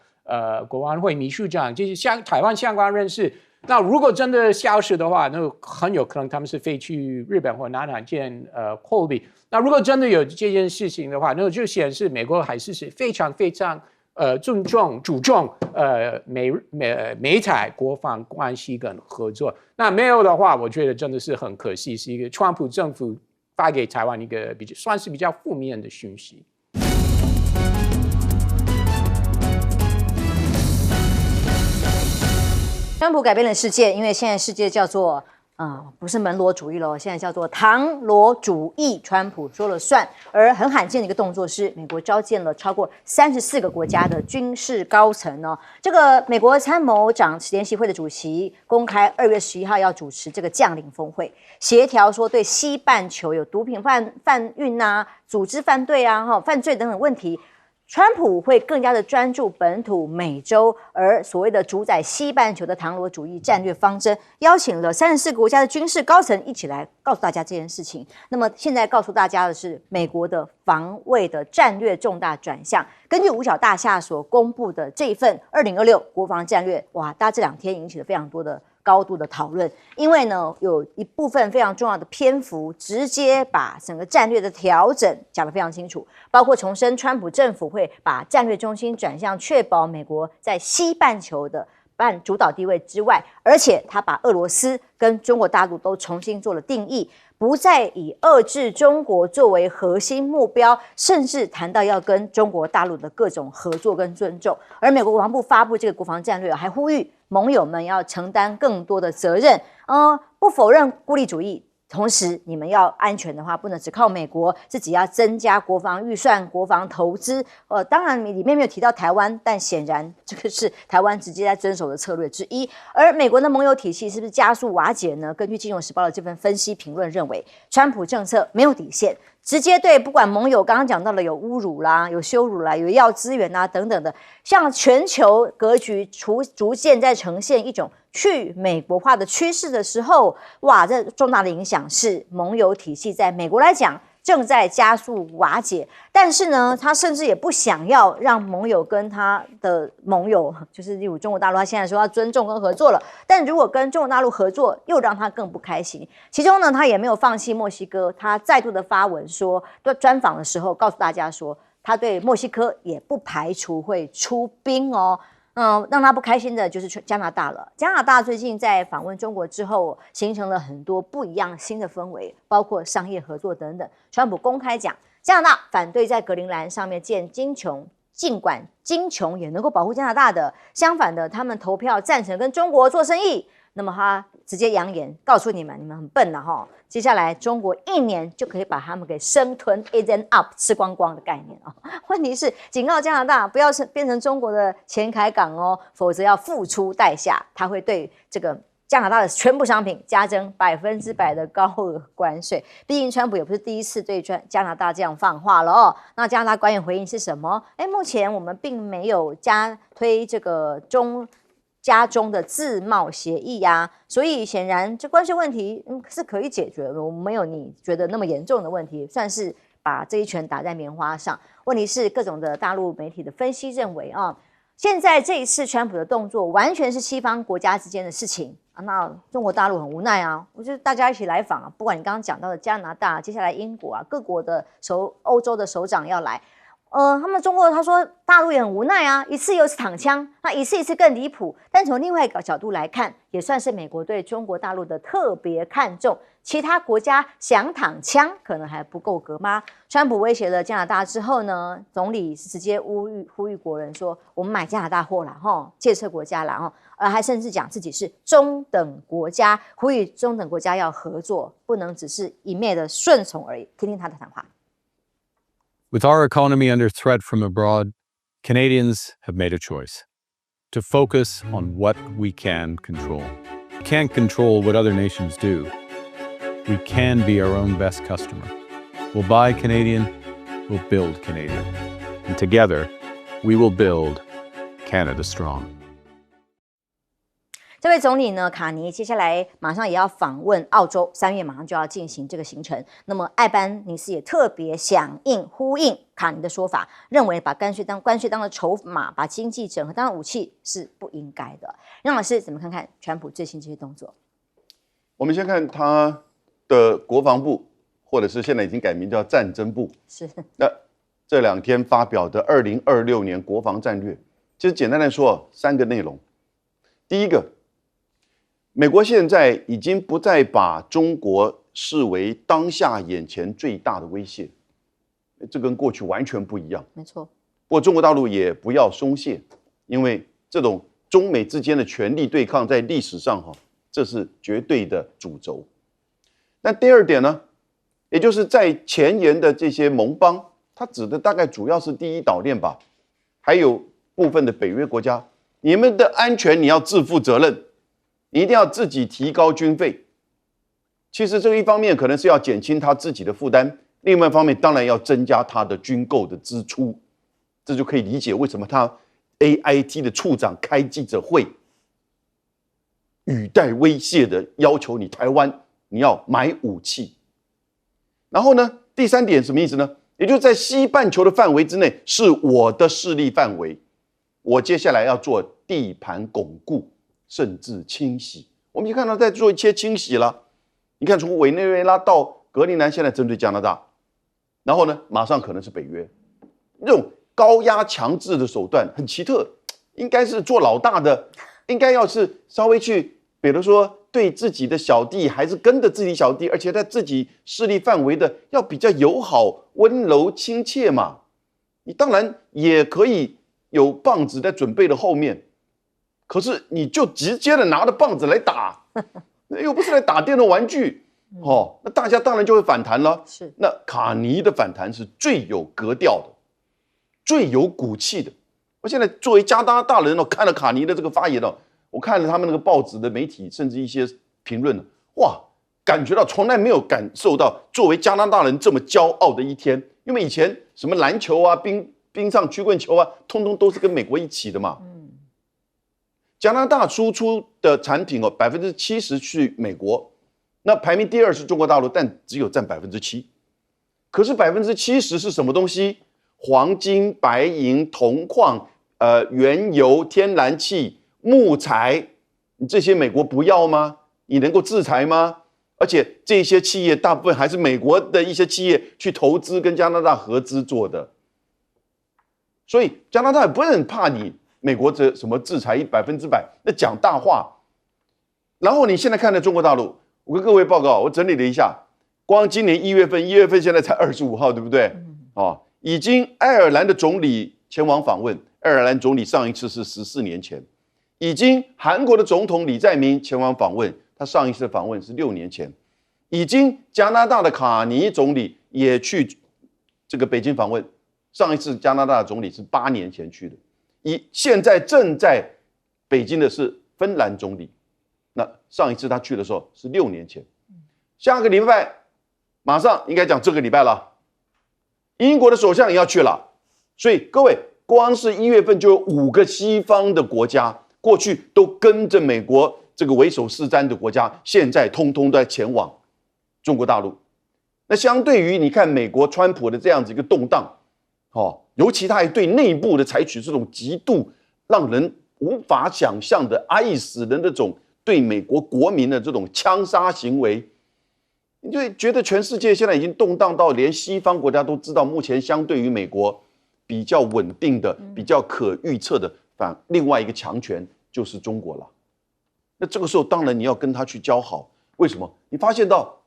国安会秘书长，这些台湾相关人士。那如果真的消失的话，那很有可能他们是飞去日本或南韩见Kobe。那如果真的有这件事情的话，那就显示美国还是非常非常注重美台国防关系跟合作。那没有的话，我觉得真的是很可惜，是一个川普政府发给台湾一个算是比较负面的讯息。川普改变了世界，因为现在世界叫做不是门罗主义了，现在叫做唐罗主义，川普说了算。而很罕见的一个动作是，美国召见了超过34个国家的军事高层哦。这个美国参谋长联席会的主席公开2月11号要主持这个将领峰会，协调说对西半球有毒品贩运啊、组织犯罪啊、犯罪等等问题。川普会更加的专注本土美洲，而所谓的主宰西半球的唐罗主义战略方针，邀请了34个国家的军事高层一起来告诉大家这件事情。那么现在告诉大家的是，美国的防卫的战略重大转向。根据五角大厦所公布的这一份2026国防战略，哇，大家这2天引起了非常多的高度的讨论，因为呢，有一部分非常重要的篇幅，直接把整个战略的调整讲得非常清楚，包括重申川普政府会把战略中心转向确保美国在西半球的半主导地位之外，而且他把俄罗斯跟中国大陆都重新做了定义，不再以遏制中国作为核心目标，甚至谈到要跟中国大陆的各种合作跟尊重。而美国国防部发布这个国防战略，还呼吁盟友们要承担更多的责任，不否认孤立主义。同时，你们要安全的话，不能只靠美国，自己要增加国防预算、国防投资。当然里面没有提到台湾，但显然这个是台湾直接在遵守的策略之一。而美国的盟友体系是不是加速瓦解呢？根据《金融时报》的这份分析评论认为，川普政策没有底线，直接对不管盟友刚刚讲到了有侮辱啦、有羞辱啦、有要资源啦等等的，像全球格局逐渐在呈现一种去美国化的趋势的时候，哇，这重大的影响是盟友体系在美国来讲正在加速瓦解，但是呢，他甚至也不想要让盟友跟他的盟友，就是例如中国大陆，他现在说要尊重跟合作了，但如果跟中国大陆合作，又让他更不开心。其中呢，他也没有放弃墨西哥，他再度的发文说，专访的时候告诉大家说，他对墨西哥也不排除会出兵哦。让他不开心的就是加拿大了。加拿大最近在访问中国之后，形成了很多不一样新的氛围，包括商业合作等等。川普公开讲，加拿大反对在格陵兰上面建尽管金穷也能够保护加拿大的，相反的，他们投票赞成跟中国做生意，那么他直接扬言告诉你们，你们很笨了哈。接下来中国1年就可以把他们给生吞 eaten up 吃光光的概念哦。问题是警告加拿大不要变成中国的前海港哦，否则要付出代价，他会对这个加拿大的全部商品加征100%的高额关税。毕竟川普也不是第一次对加拿大这样放话了哦。那加拿大官员回应是什么？目前我们并没有推这个加中的自贸协议呀，所以显然这关税问题是可以解决的，我们没有你觉得那么严重的问题，算是把这一拳打在棉花上。问题是各种的大陆媒体的分析认为啊，现在这一次川普的动作完全是西方国家之间的事情啊，那中国大陆很无奈啊，我觉得大家一起来访啊，不管你刚刚讲到的加拿大，接下来英国啊，各国的欧洲的首长要来。他们中国他说大陆也很无奈啊，一次又是躺枪，那一次更离谱。但从另外一个角度来看，也算是美国对中国大陆的特别看重。其他国家想躺枪，可能还不够格吗？川普威胁了加拿大之后呢，总理是直接呼吁国人说，我们买加拿大货啦，借车国家啦，还甚至讲自己是中等国家，呼吁中等国家要合作，不能只是一昧的顺从而已。听听他的谈话。With our economy under threat from abroad, Canadians have made a choice to focus on what we can control. We can't control what other nations do. We can be our own best customer. We'll buy Canadian, we'll build Canadian. And together, we will build Canada strong. 这位总理呢，卡尼接下来马上也要访问澳洲，3月马上就要进行这个行程。那么艾班尼斯也特别响应呼应卡尼的说法，认为把关税当了筹码，把经济整合当武器是不应该的。让老师怎么看看川普最新这些动作？我们先看他的国防部，或者是现在已经改名叫战争部，是那这2天发表的2026年国防战略，其实简单来说3个内容。第一个，美国现在已经不再把中国视为当下眼前最大的威胁，这跟过去完全不一样。没错。不过中国大陆也不要松懈，因为这种中美之间的权力对抗在历史上这是绝对的主轴。那第二点呢，也就是在前沿的这些盟邦，它指的大概主要是第一岛链吧，还有部分的北约国家，你们的安全你要自负责任。你一定要自己提高军费，其实这个一方面可能是要减轻他自己的负担，另外一方面当然要增加他的军购的支出，这就可以理解为什么他 AIT 的处长开记者会，语带威胁的要求你台湾你要买武器。然后呢，第3点什么意思呢？也就是在西半球的范围之内是我的势力范围，我接下来要做地盘巩固。甚至清洗，我们就看到在做一些清洗了。你看，从委内瑞拉到格陵兰，现在针对加拿大，然后呢，马上可能是北约，这种高压强制的手段很奇特，应该是做老大的，应该要是稍微去，比如说对自己的小弟，还是跟着自己小弟，而且在自己势力范围的，要比较友好、温柔、亲切嘛。你当然也可以有棒子在准备的后面。可是你就直接的拿着棒子来打，又不是来打电动玩具，那大家当然就会反弹了。是，那卡尼的反弹是最有格调的，最有骨气的。我现在作为加拿大人看了卡尼的这个发言我看了他们那个报纸的媒体，甚至一些评论哇，感觉到从来没有感受到作为加拿大人这么骄傲的一天。因为以前什么篮球啊、冰上曲棍球啊，通通都是跟美国一起的嘛。加拿大输出的产品70%去美国，那排名第2是中国大陆，但只有占7%。可是70%是什么东西？黄金、白银、铜矿、原油、天然气、木材，你这些美国不要吗？你能够制裁吗？而且这些企业大部分还是美国的一些企业去投资跟加拿大合资做的，所以加拿大也不是很怕你。美国这什么制裁100%，那讲大话。然后你现在看到中国大陆，我跟各位报告，我整理了一下，光今年1月份现在才25号，对不对？已经爱尔兰的总理前往访问，爱尔兰总理上一次是14年前，已经韩国的总统李在明前往访问，他上一次访问是6年前，已经加拿大的卡尼总理也去这个北京访问，上一次加拿大的总理是8年前去的，现在正在北京的是芬兰总理，那上一次他去的时候是6年前，下个礼拜马上应该讲这个礼拜了，英国的首相也要去了，所以各位光是1月份就有5个西方的国家，过去都跟着美国这个为首是瞻的国家，现在通通都在前往中国大陆。那相对于你看美国川普的这样子一个动荡，尤其他还对内部的采取这种极度让人无法想象的爱死人的这种对美国国民的这种枪杀行为，你就觉得全世界现在已经动荡到连西方国家都知道，目前相对于美国比较稳定的、比较可预测的另外一个强权就是中国了。那这个时候当然你要跟他去交好，为什么？你发现到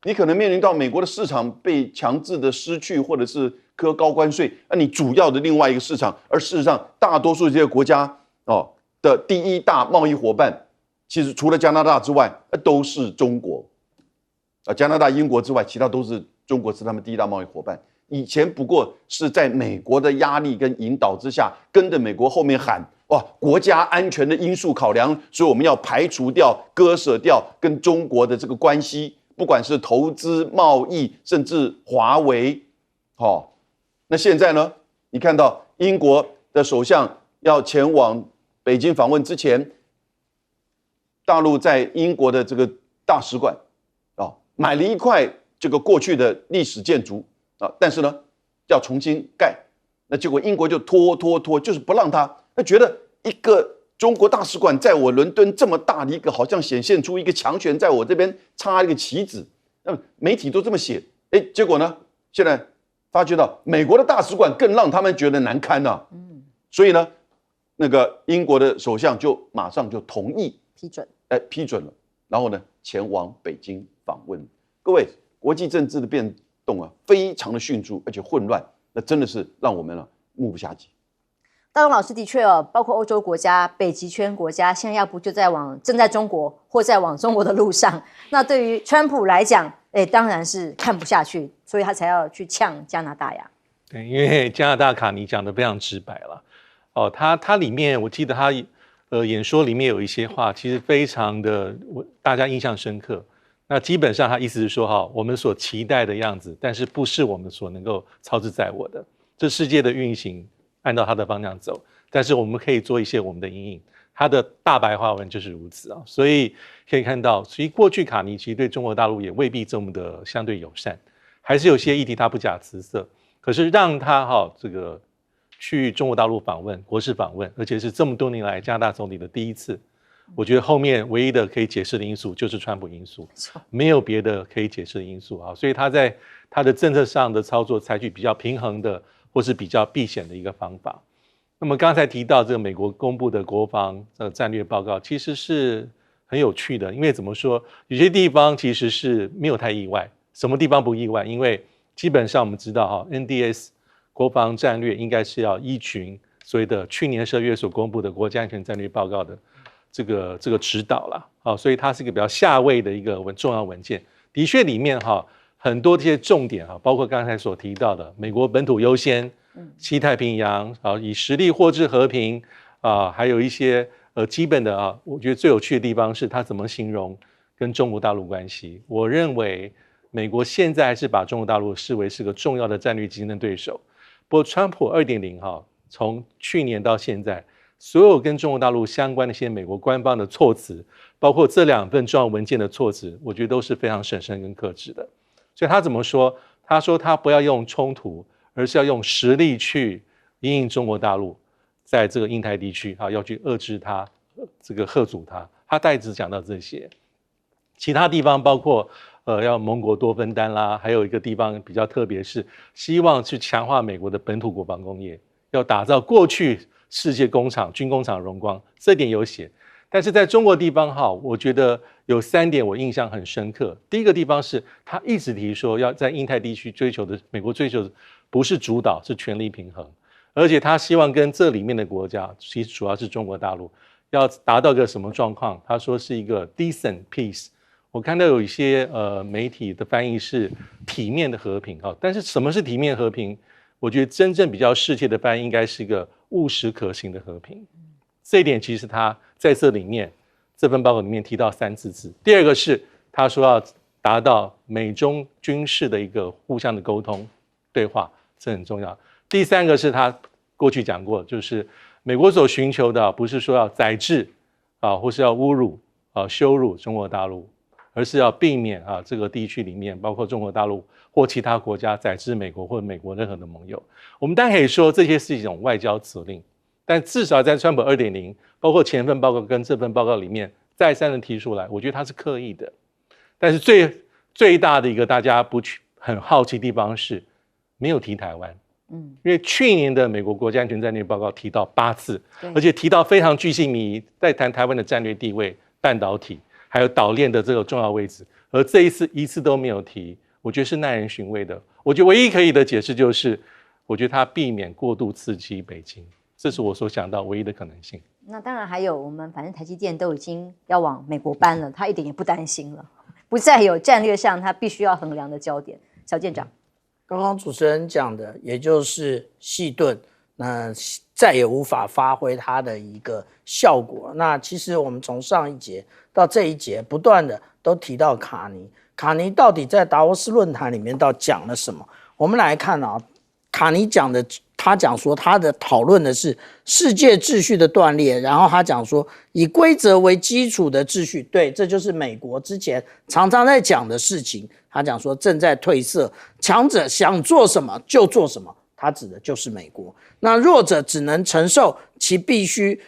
你可能面临到美国的市场被强制的失去，或者是科高关税，你主要的另外一个市场，而事实上大多数这些国家的第一大贸易伙伴，其实除了加拿大之外，都是中国。加拿大、英国之外，其他都是中国是他们第一大贸易伙伴。以前不过是在美国的压力跟引导之下，跟着美国后面喊国家安全的因素考量，所以我们要排除掉、割舍掉跟中国的这个关系，不管是投资、贸易，甚至华为。那现在呢？你看到英国的首相要前往北京访问之前，大陆在英国的这个大使馆买了一块这个过去的历史建筑但是呢要重新盖，那结果英国就拖，就是不让他，他觉得一个中国大使馆在我伦敦这么大的一个，好像显现出一个强权在我这边插一个旗子，那媒体都这么写，结果呢，现在发觉到美国的大使馆更让他们觉得难堪所以呢，那个英国的首相就马上就同意批准了，然后呢前往北京访问。各位，国际政治的变动非常的迅速而且混乱，那真的是让我们目不暇接。大东老师的确包括欧洲国家、北极圈国家，现在要不就正在中国或在往中国的路上。那对于川普来讲，当然是看不下去，所以他才要去呛加拿大呀。对，因为加拿大卡尼讲的非常直白了。他里面我记得他演说里面有一些话，其实非常的大家印象深刻。那基本上他意思是说我们所期待的样子，但是不是我们所能够操之在我的。这世界的运行按照他的方向走，但是我们可以做一些我们的因应。他的大白话文就是如此所以可以看到，其实过去卡尼其实对中国大陆也未必这么的相对友善，还是有些议题他不假辞色。可是让他这个去中国大陆访问，国事访问，而且是这么多年来加拿大总理的第一次。我觉得后面唯一的可以解释的因素就是川普因素，没有别的可以解释的因素所以他在他的政策上的操作采取比较平衡的或是比较避险的一个方法。那么刚才提到这个美国公布的国防战略报告，其实是很有趣的，因为怎么说，有些地方其实是没有太意外。什么地方不意外？因为基本上我们知道NDS 国防战略应该是要依循所谓的去年12月所公布的国家安全战略报告的这个指导了所以它是一个比较下位的一个重要文件。的确里面很多这些重点包括刚才所提到的美国本土优先、西太平洋以实力获致和平还有一些基本的我觉得最有趣的地方是它怎么形容跟中国大陆关系。我认为美国现在还是把中国大陆视为是个重要的战略竞争对手。不过川普 2.0 从去年到现在，所有跟中国大陆相关的一些美国官方的措辞，包括这2份重要文件的措辞，我觉得都是非常审慎跟克制的。所以他怎么说？他说他不要用冲突，而是要用实力去因应中国大陆在这个印太地区要去遏制它，这个吓阻它。他大概只讲到这些，其他地方包括要盟国多分担啦，还有一个地方比较特别，是希望去强化美国的本土国防工业，要打造过去世界工厂、军工厂荣光，这点有写。但是在中国地方我觉得有3点我印象很深刻。第一个地方是他一直提说要在印太地区追求的，美国追求的不是主导，是权力平衡。而且他希望跟这里面的国家，其实主要是中国大陆，要达到个什么状况？他说是一个 decent peace。我看到有一些媒体的翻译是体面的和平啊，但是什么是体面和平？我觉得真正比较适切的翻译应该是一个务实可行的和平。这一点其实他在这里面这份报告里面提到3次。第二个是他说要达到美中军事的一个互相的沟通对话，这很重要。第3个是他过去讲过，就是美国所寻求的不是说要宰制啊，或是要侮辱啊、羞辱中国大陆，而是要避免啊这个地区里面包括中国大陆或其他国家宰制美国或美国任何的盟友。我们当然可以说这些是一种外交指令，但至少在川普 2.0 包括前份报告跟这份报告里面再三的提出来，我觉得他是刻意的。但是最大的一个大家不去很好奇的地方是没有提台湾。因为去年的美国国家安全战略报告提到8次，而且提到非常巨细靡遗，在谈台湾的战略地位、半导体还有岛链的这个重要位置，而这一次都没有提，我觉得是耐人寻味的。我觉得唯一可以的解释就是，我觉得他避免过度刺激北京，这是我所想到唯一的可能性。那当然还有我们反正台积电都已经要往美国搬了，他一点也不担心了，不再有战略上他必须要衡量的焦点。小舰长。刚刚主持人讲的，也就是细盾，那再也无法发挥它的一个效果。那其实我们从上一节到这一节，不断的都提到卡尼，卡尼到底在达沃斯论坛里面到底讲了什么？我们来看啊，卡尼讲的，他讲说他的讨论的是世界秩序的断裂，然后他讲说以规则为基础的秩序，对，这就是美国之前常常在讲的事情。他讲说正在褪色，强者想做什么就做什么，他指的就是美国。那弱者只能承受其必须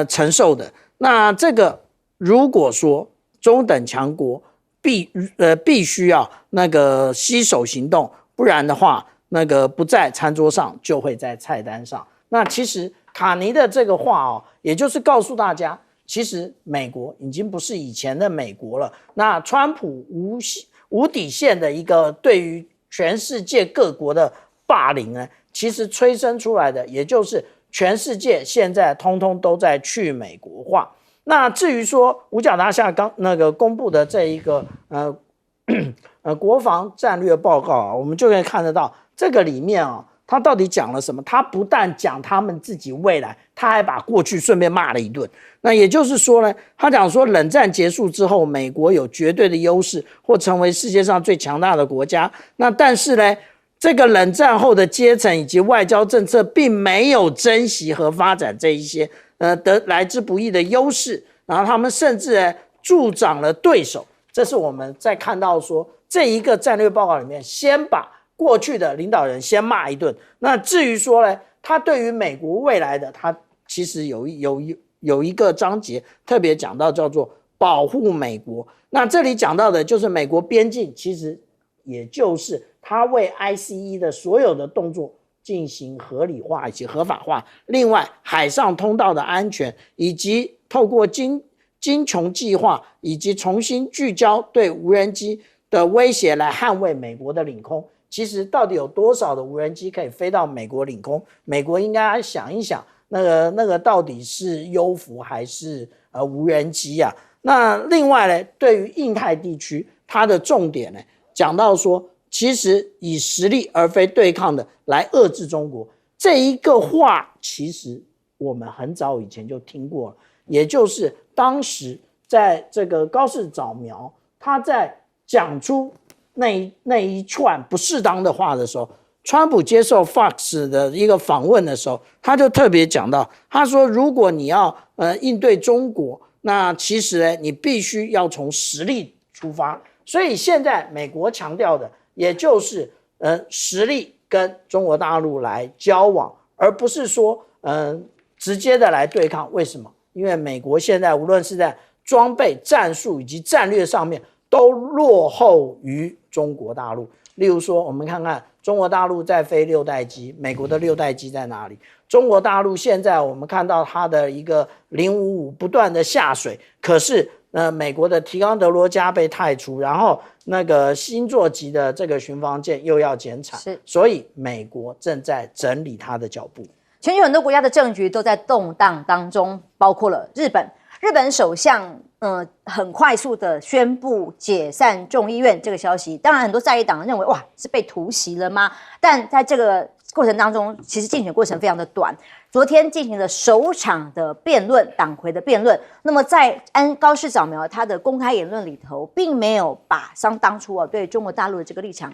承受的。那这个如果说中等强国必须要那个携手行动，不然的话，那个不在餐桌上就会在菜单上。那其实卡尼的这个话哦，也就是告诉大家，其实美国已经不是以前的美国了。那川普无底线的一个对于全世界各国的霸凌呢，其实催生出来的，也就是全世界现在通通都在去美国化。那至于说五角大厦刚那个公布的这一个国防战略报告啊，我们就可以看得到这个里面啊，他到底讲了什么？他不但讲他们自己未来，他还把过去顺便骂了一顿。那也就是说呢，他讲说冷战结束之后，美国有绝对的优势，或成为世界上最强大的国家。那但是呢，这个冷战后的阶层以及外交政策并没有珍惜和发展这一些来之不易的优势，然后他们甚至呢助长了对手。这是我们在看到说这一个战略报告里面，先把过去的领导人先骂一顿。那至于说呢，他对于美国未来的，他其实有一个章节特别讲到叫做保护美国。那这里讲到的就是美国边境，其实也就是他为 ICE 的所有的动作进行合理化以及合法化。另外，海上通道的安全，以及透过金琼计划以及重新聚焦对无人机的威胁来捍卫美国的领空。其实到底有多少的无人机可以飞到美国领空？美国应该想一想，那个到底是优浮还是无人机啊？那另外呢，对于印太地区，它的重点呢，讲到说，其实以实力而非对抗的来遏制中国。这一个话，其实我们很早以前就听过了，也就是当时在这个高市早苗他在讲出那一串不适当的话的时候，川普接受 Fox 的一个访问的时候，他就特别讲到，他说如果你要应对中国，那其实呢你必须要从实力出发。所以现在美国强调的也就是实力跟中国大陆来交往，而不是说直接的来对抗。为什么？因为美国现在无论是在装备、战术以及战略上面都落后于中国大陆。例如说，我们看看中国大陆在飞6代机，美国的6代机在哪里？中国大陆现在我们看到它的一个055不断的下水，可是美国的提冈德罗加被汰除，然后那个星座级的这个巡防舰又要减产，所以美国正在整理它的脚步。全球很多国家的政局都在动荡当中，包括了日本。日本首相很快速的宣布解散众议院这个消息，当然很多在野党认为哇是被突袭了吗？但在这个过程当中，其实竞选过程非常的短。昨天进行了首场的辩论，党魁的辩论。那么在高市早苗他的公开言论里头，并没有把当初对中国大陆的这个立场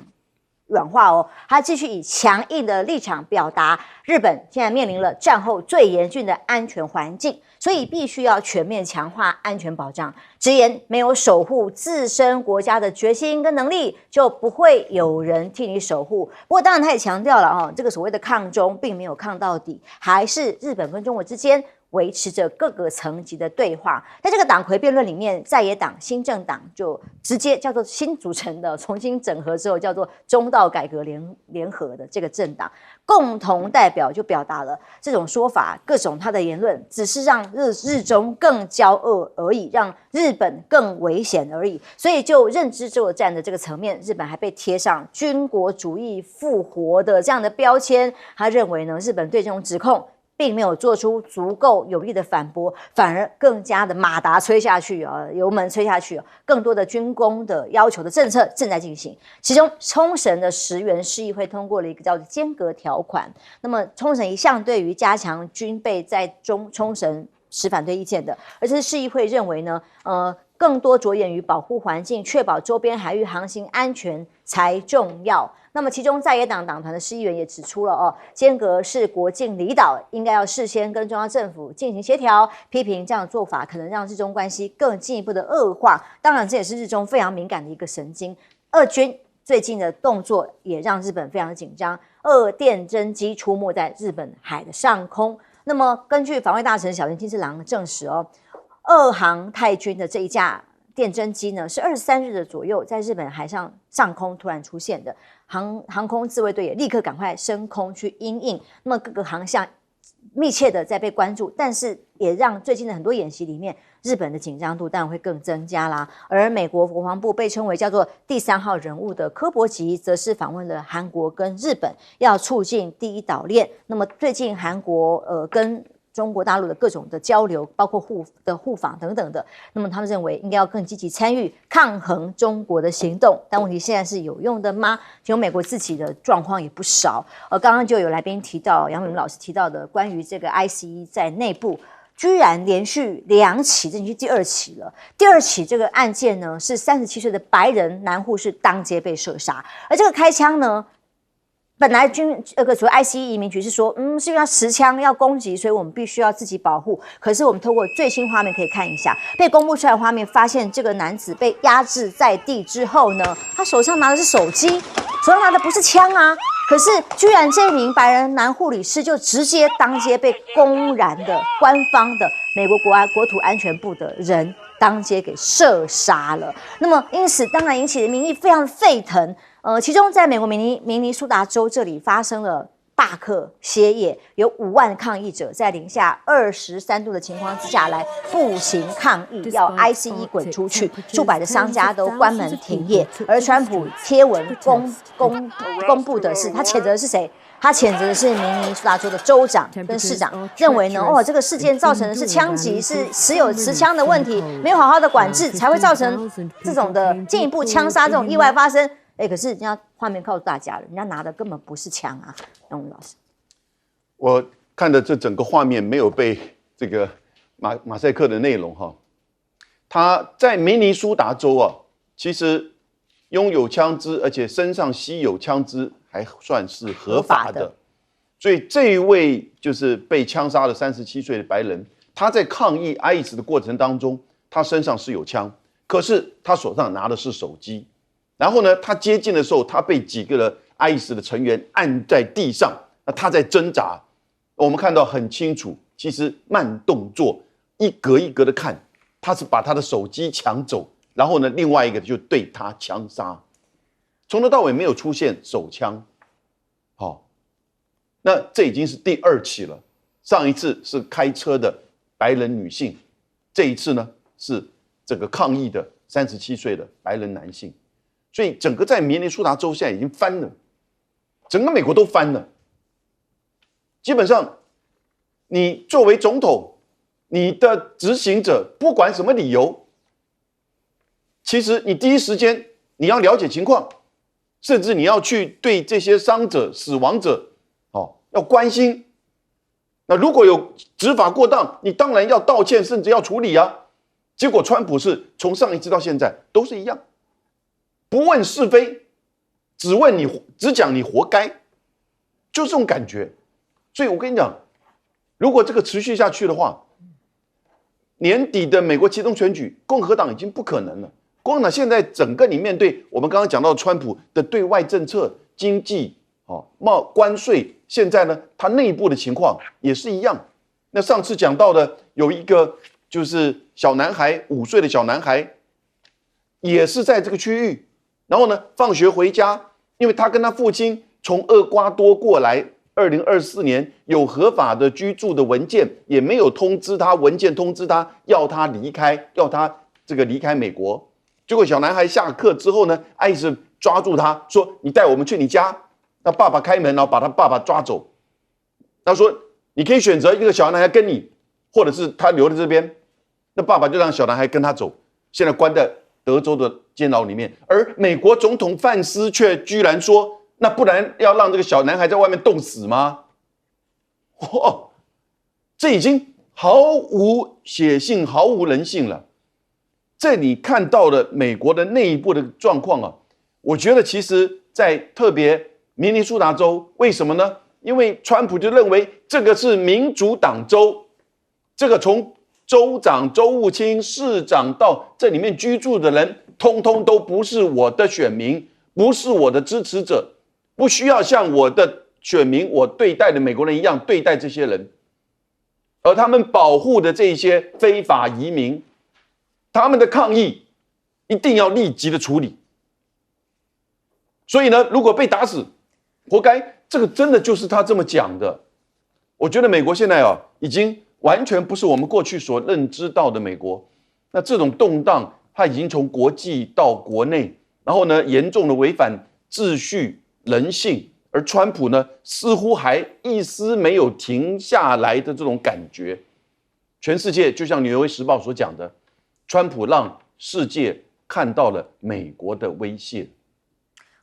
软化哦，他继续以强硬的立场表达，日本现在面临了战后最严峻的安全环境，所以必须要全面强化安全保障。直言没有守护自身国家的决心跟能力，就不会有人替你守护。不过当然他也强调了这个所谓的抗中并没有抗到底，还是日本跟中国之间维持着各个层级的对话。在这个党魁辩论里面，在野党新政党就直接叫做新组成的，重新整合之后叫做中道改革联合的这个政党共同代表就表达了这种说法，各种他的言论只是让日中更骄傲而已，让日本更危险而已。所以就认知作战的这个层面，日本还被贴上军国主义复活的这样的标签。他认为呢，日本对这种指控并没有做出足够有力的反驳，反而更加的马达吹下去油门吹下去更多的军工的要求的政策正在进行。其中冲绳的石原市议会通过了一个叫做间隔条款，那么冲绳一向对于加强军备在冲绳持反对意见的，而且市议会认为呢更多着眼于保护环境，确保周边海域航行安全才重要。那么其中在野党党团的市议员也指出了间隔是国境离岛，应该要事先跟中央政府进行协调，批评这样的做法可能让日中关系更进一步的恶化。当然这也是日中非常敏感的一个神经。俄军最近的动作也让日本非常的紧张，电侦机出没在日本海的上空。那么根据防卫大臣小林金次郎证实俄航太军的这一架电侦机呢，是23日的左右在日本海上空突然出现的，航空自卫队也立刻赶快升空去因应。那么各个航向密切的在被关注，但是也让最近的很多演习里面，日本的紧张度当然会更增加啦。而美国国防部被称为叫做第3号人物的柯伯吉，则是访问了韩国跟日本，要促进第一岛链。那么最近韩国跟中国大陆的各种的交流，包括互访等等的，那么他们认为应该要更积极参与抗衡中国的行动，但问题现在是有用的吗？其实美国自己的状况也不少，刚刚就有来宾提到，杨美伦老师提到的关于这个 ICE 在内部居然连续2起，这已经是第2起了。第2起这个案件呢，是37岁的白人男护士当街被射杀，而这个开枪呢，本来所谓 ICE 移民局是说，是因为他持枪要攻击，所以我们必须要自己保护。可是我们透过最新画面可以看一下，被公布出来的画面，发现这个男子被压制在地之后呢，他手上拿的是手机，手上拿的不是枪啊。可是居然这名白人男护理师就直接当街被公然的官方的美国国土安全部的人当街给射杀了。那么因此当然引起的民意非常沸腾。其中在美国明尼苏达州这里发生了罢课歇业，有5万抗议者在零下23度的情况之下来步行抗议，要 ICE 滚出去，数百的商家都关门停业。而川普贴文公布的是，他谴责的是谁？他谴责的是明尼苏达州的州长跟市长，认为呢，这个事件造成的是枪击，是持枪的问题，没有好好的管制，才会造成这种的进一步枪杀这种意外发生。可是人家画面告诉大家了，人家拿的根本不是枪啊，杨文老师。我看的这整个画面没有被这个马赛克的内容他在明尼苏达州其实拥有枪支，而且身上吸有枪支还算是合法的。所以这一位就是被枪杀的37岁的白人，他在抗议 ICE 的过程当中，他身上是有枪，可是他手上拿的是手机。然后呢，他接近的时候，他被几个ICE 的成员按在地上，那他在挣扎。我们看到很清楚，其实慢动作，一格一格的看，他是把他的手机抢走，然后呢，另外一个就对他枪杀，从头到尾没有出现手枪。那这已经是第2起了。上一次是开车的白人女性，这一次呢是这个抗议的37岁的白人男性。所以整个在明尼苏达州现在已经翻了，整个美国都翻了。基本上你作为总统，你的执行者不管什么理由，其实你第一时间你要了解情况，甚至你要去对这些伤者、死亡者，要关心。那如果有执法过当，你当然要道歉，甚至要处理啊。结果川普是从上一次到现在都是一样，不问是非，只讲你活该，就这种感觉。所以我跟你讲，如果这个持续下去的话，年底的美国期中选举，共和党已经不可能了。共和党现在整个你面对我们刚刚讲到川普的对外政策、经济、关税，现在呢，他内部的情况也是一样。那上次讲到的有一个就是小男孩，5岁的小男孩，也是在这个区域，然后呢，放学回家，因为他跟他父亲从厄瓜多过来，2024年有合法的居住的文件，也没有通知他，文件通知他要他离开，要他离开美国。结果小男孩下课之后呢，一直抓住他说：“你带我们去你家。”那爸爸开门，然后把他爸爸抓走。他说：“你可以选择一个小男孩跟你，或者是他留在这边。”那爸爸就让小男孩跟他走，现在关在德州的监牢里面。而美国总统范斯却居然说：“那不然要让这个小男孩在外面冻死吗？”这已经毫无血性、毫无人性了。这你看到了美国的内部的状况啊，我觉得其实在特别明尼苏达州，为什么呢？因为川普就认为这个是民主党州，这个从州长、州务卿、市长到这里面居住的人，通通都不是我的选民，不是我的支持者，不需要像我的选民，我对待的美国人一样对待这些人。而他们保护的这些非法移民，他们的抗议一定要立即的处理。所以呢，如果被打死，活该，这个真的就是他这么讲的。我觉得美国现在已经完全不是我们过去所认知到的美国。那这种动荡，它已经从国际到国内，然后呢，严重的违反秩序、人性。而川普呢，似乎还一丝没有停下来的这种感觉。全世界就像《纽约时报》所讲的，川普让世界看到了美国的威胁。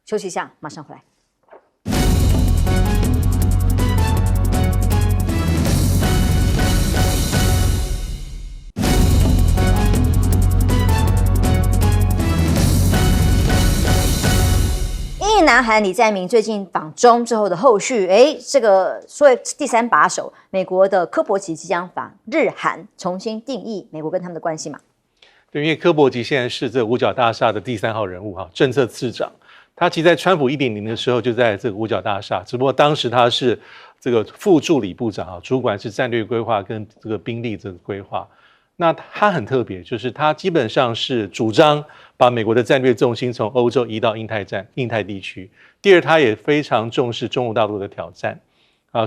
休息一下，马上回来。南韩李在明最近访中之后的后续，这个所谓第3把手，美国的柯博奇即将访日韩，重新定义美国跟他们的关系嘛？对，因为柯博奇现在是这个五角大厦的第3号人物政策次长。他其实在川普1.0的时候就在这个五角大厦，只不过当时他是这个副助理部长主管是战略规划跟这个兵力这个规划。那他很特别，就是他基本上是主张把美国的战略重心从欧洲移到印太地区。第二，他也非常重视中国大陆的挑战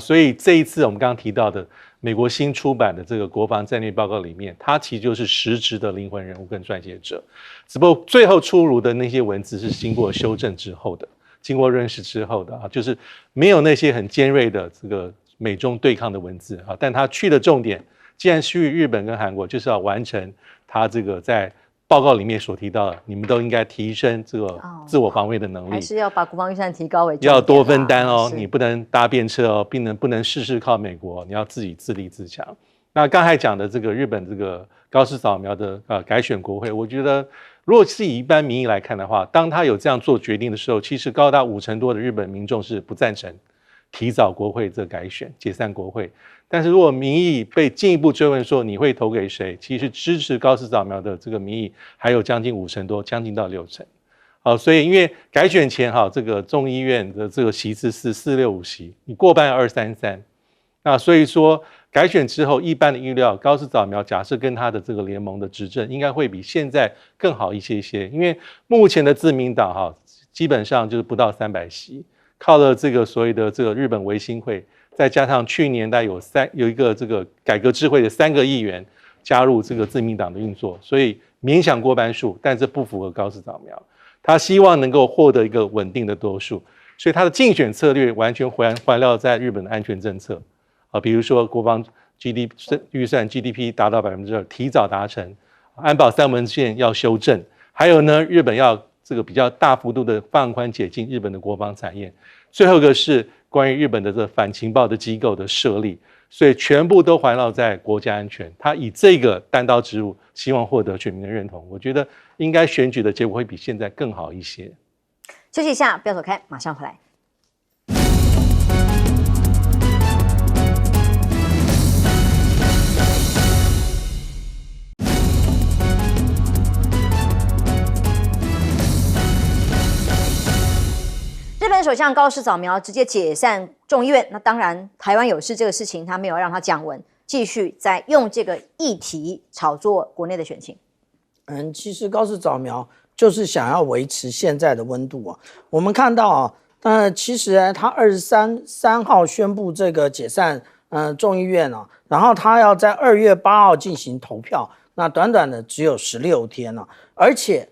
所以这一次我们刚刚提到的美国新出版的这个国防战略报告里面，他其实就是实质的灵魂人物跟撰写者，只不过最后出炉的那些文字是经过修正之后的，经过认识之后的就是没有那些很尖锐的这个美中对抗的文字但他去的重点。既然去日本跟韩国，就是要完成他这个在报告里面所提到的，你们都应该提升这个自我防卫的能力，还是要把国防预算提高为要多分担你不能搭便车不能事事靠美国，你要自己自立自强。那刚才讲的这个日本这个高市早苗的改选国会，我觉得如果是以一般民意来看的话，当他有这样做决定的时候，其实高达50%多的日本民众是不赞成提早国会这改选解散国会。但是如果民意被进一步追问说你会投给谁，其实支持高市早苗的这个民意还有将近50%多，将近到60%。所以因为改选前这个众议院的这个席次是465席，你过半233，那所以说改选之后，一般的预料高市早苗假设跟他的这个联盟的执政应该会比现在更好一些些，因为目前的自民党基本上就是不到300席，靠了这个所谓的这个日本维新会。再加上去年有一个这个改革智慧的3个议员加入这个自民党的运作，所以勉强过半数，但这不符合高市早苗。他希望能够获得一个稳定的多数，所以他的竞选策略完全环绕在日本的安全政策比如说国防预算 GDP 达到2%，提早达成。安保3文件要修正，还有呢，日本要这个比较大幅度的放宽解禁日本的国防产业。最后一个是关于日本的这反情报的机构的设立，所以全部都环绕在国家安全。他以这个单刀直入，希望获得全民的认同。我觉得应该选举的结果会比现在更好一些。休息一下，不要走开，马上回来。日本首相高市早苗直接解散众议院，那当然台湾有事这个事情他没有让他降温，继续在用这个议题炒作国内的选情。其实高市早苗就是想要维持现在的温度啊。我们看到啊，其实他23号宣布这个解散众议院啊，然后他要在2月8号进行投票，那短短的只有16天啊，而且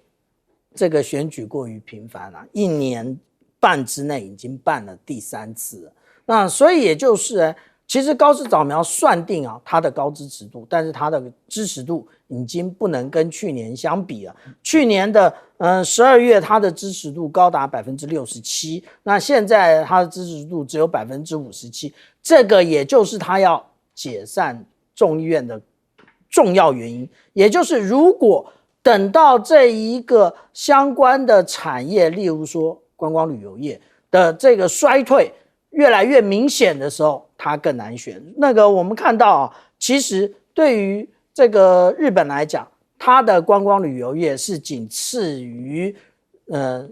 这个选举过于频繁了，1年半之内已经办了第3次了。那所以也就是其实高市早苗算定啊他的高支持度，但是他的支持度已经不能跟去年相比了。去年的12月他的支持度高达67%，那现在他的支持度只有57%，这个也就是他要解散众议院的重要原因。也就是如果等到这一个相关的产业，例如说观光旅游业的这个衰退越来越明显的时候，它更难选。那个我们看到啊，其实对于这个日本来讲，它的观光旅游业是仅次于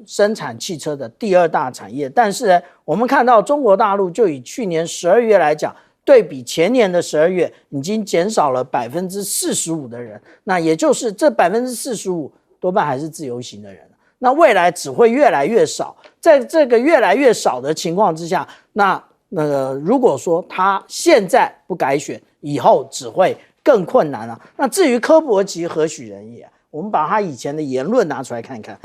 生产汽车的第2大产业。但是呢，我们看到中国大陆就以去年12月来讲，对比前年的12月已经减少了45%的人，那也就是这45%多半还是自由行的人。那未来只会越来越少，在这个越来越少的情况之下，那个如果说他现在不改选，以后只会更困难了。那至于柯博奇何许人也，我们把他以前的言论拿出来看看。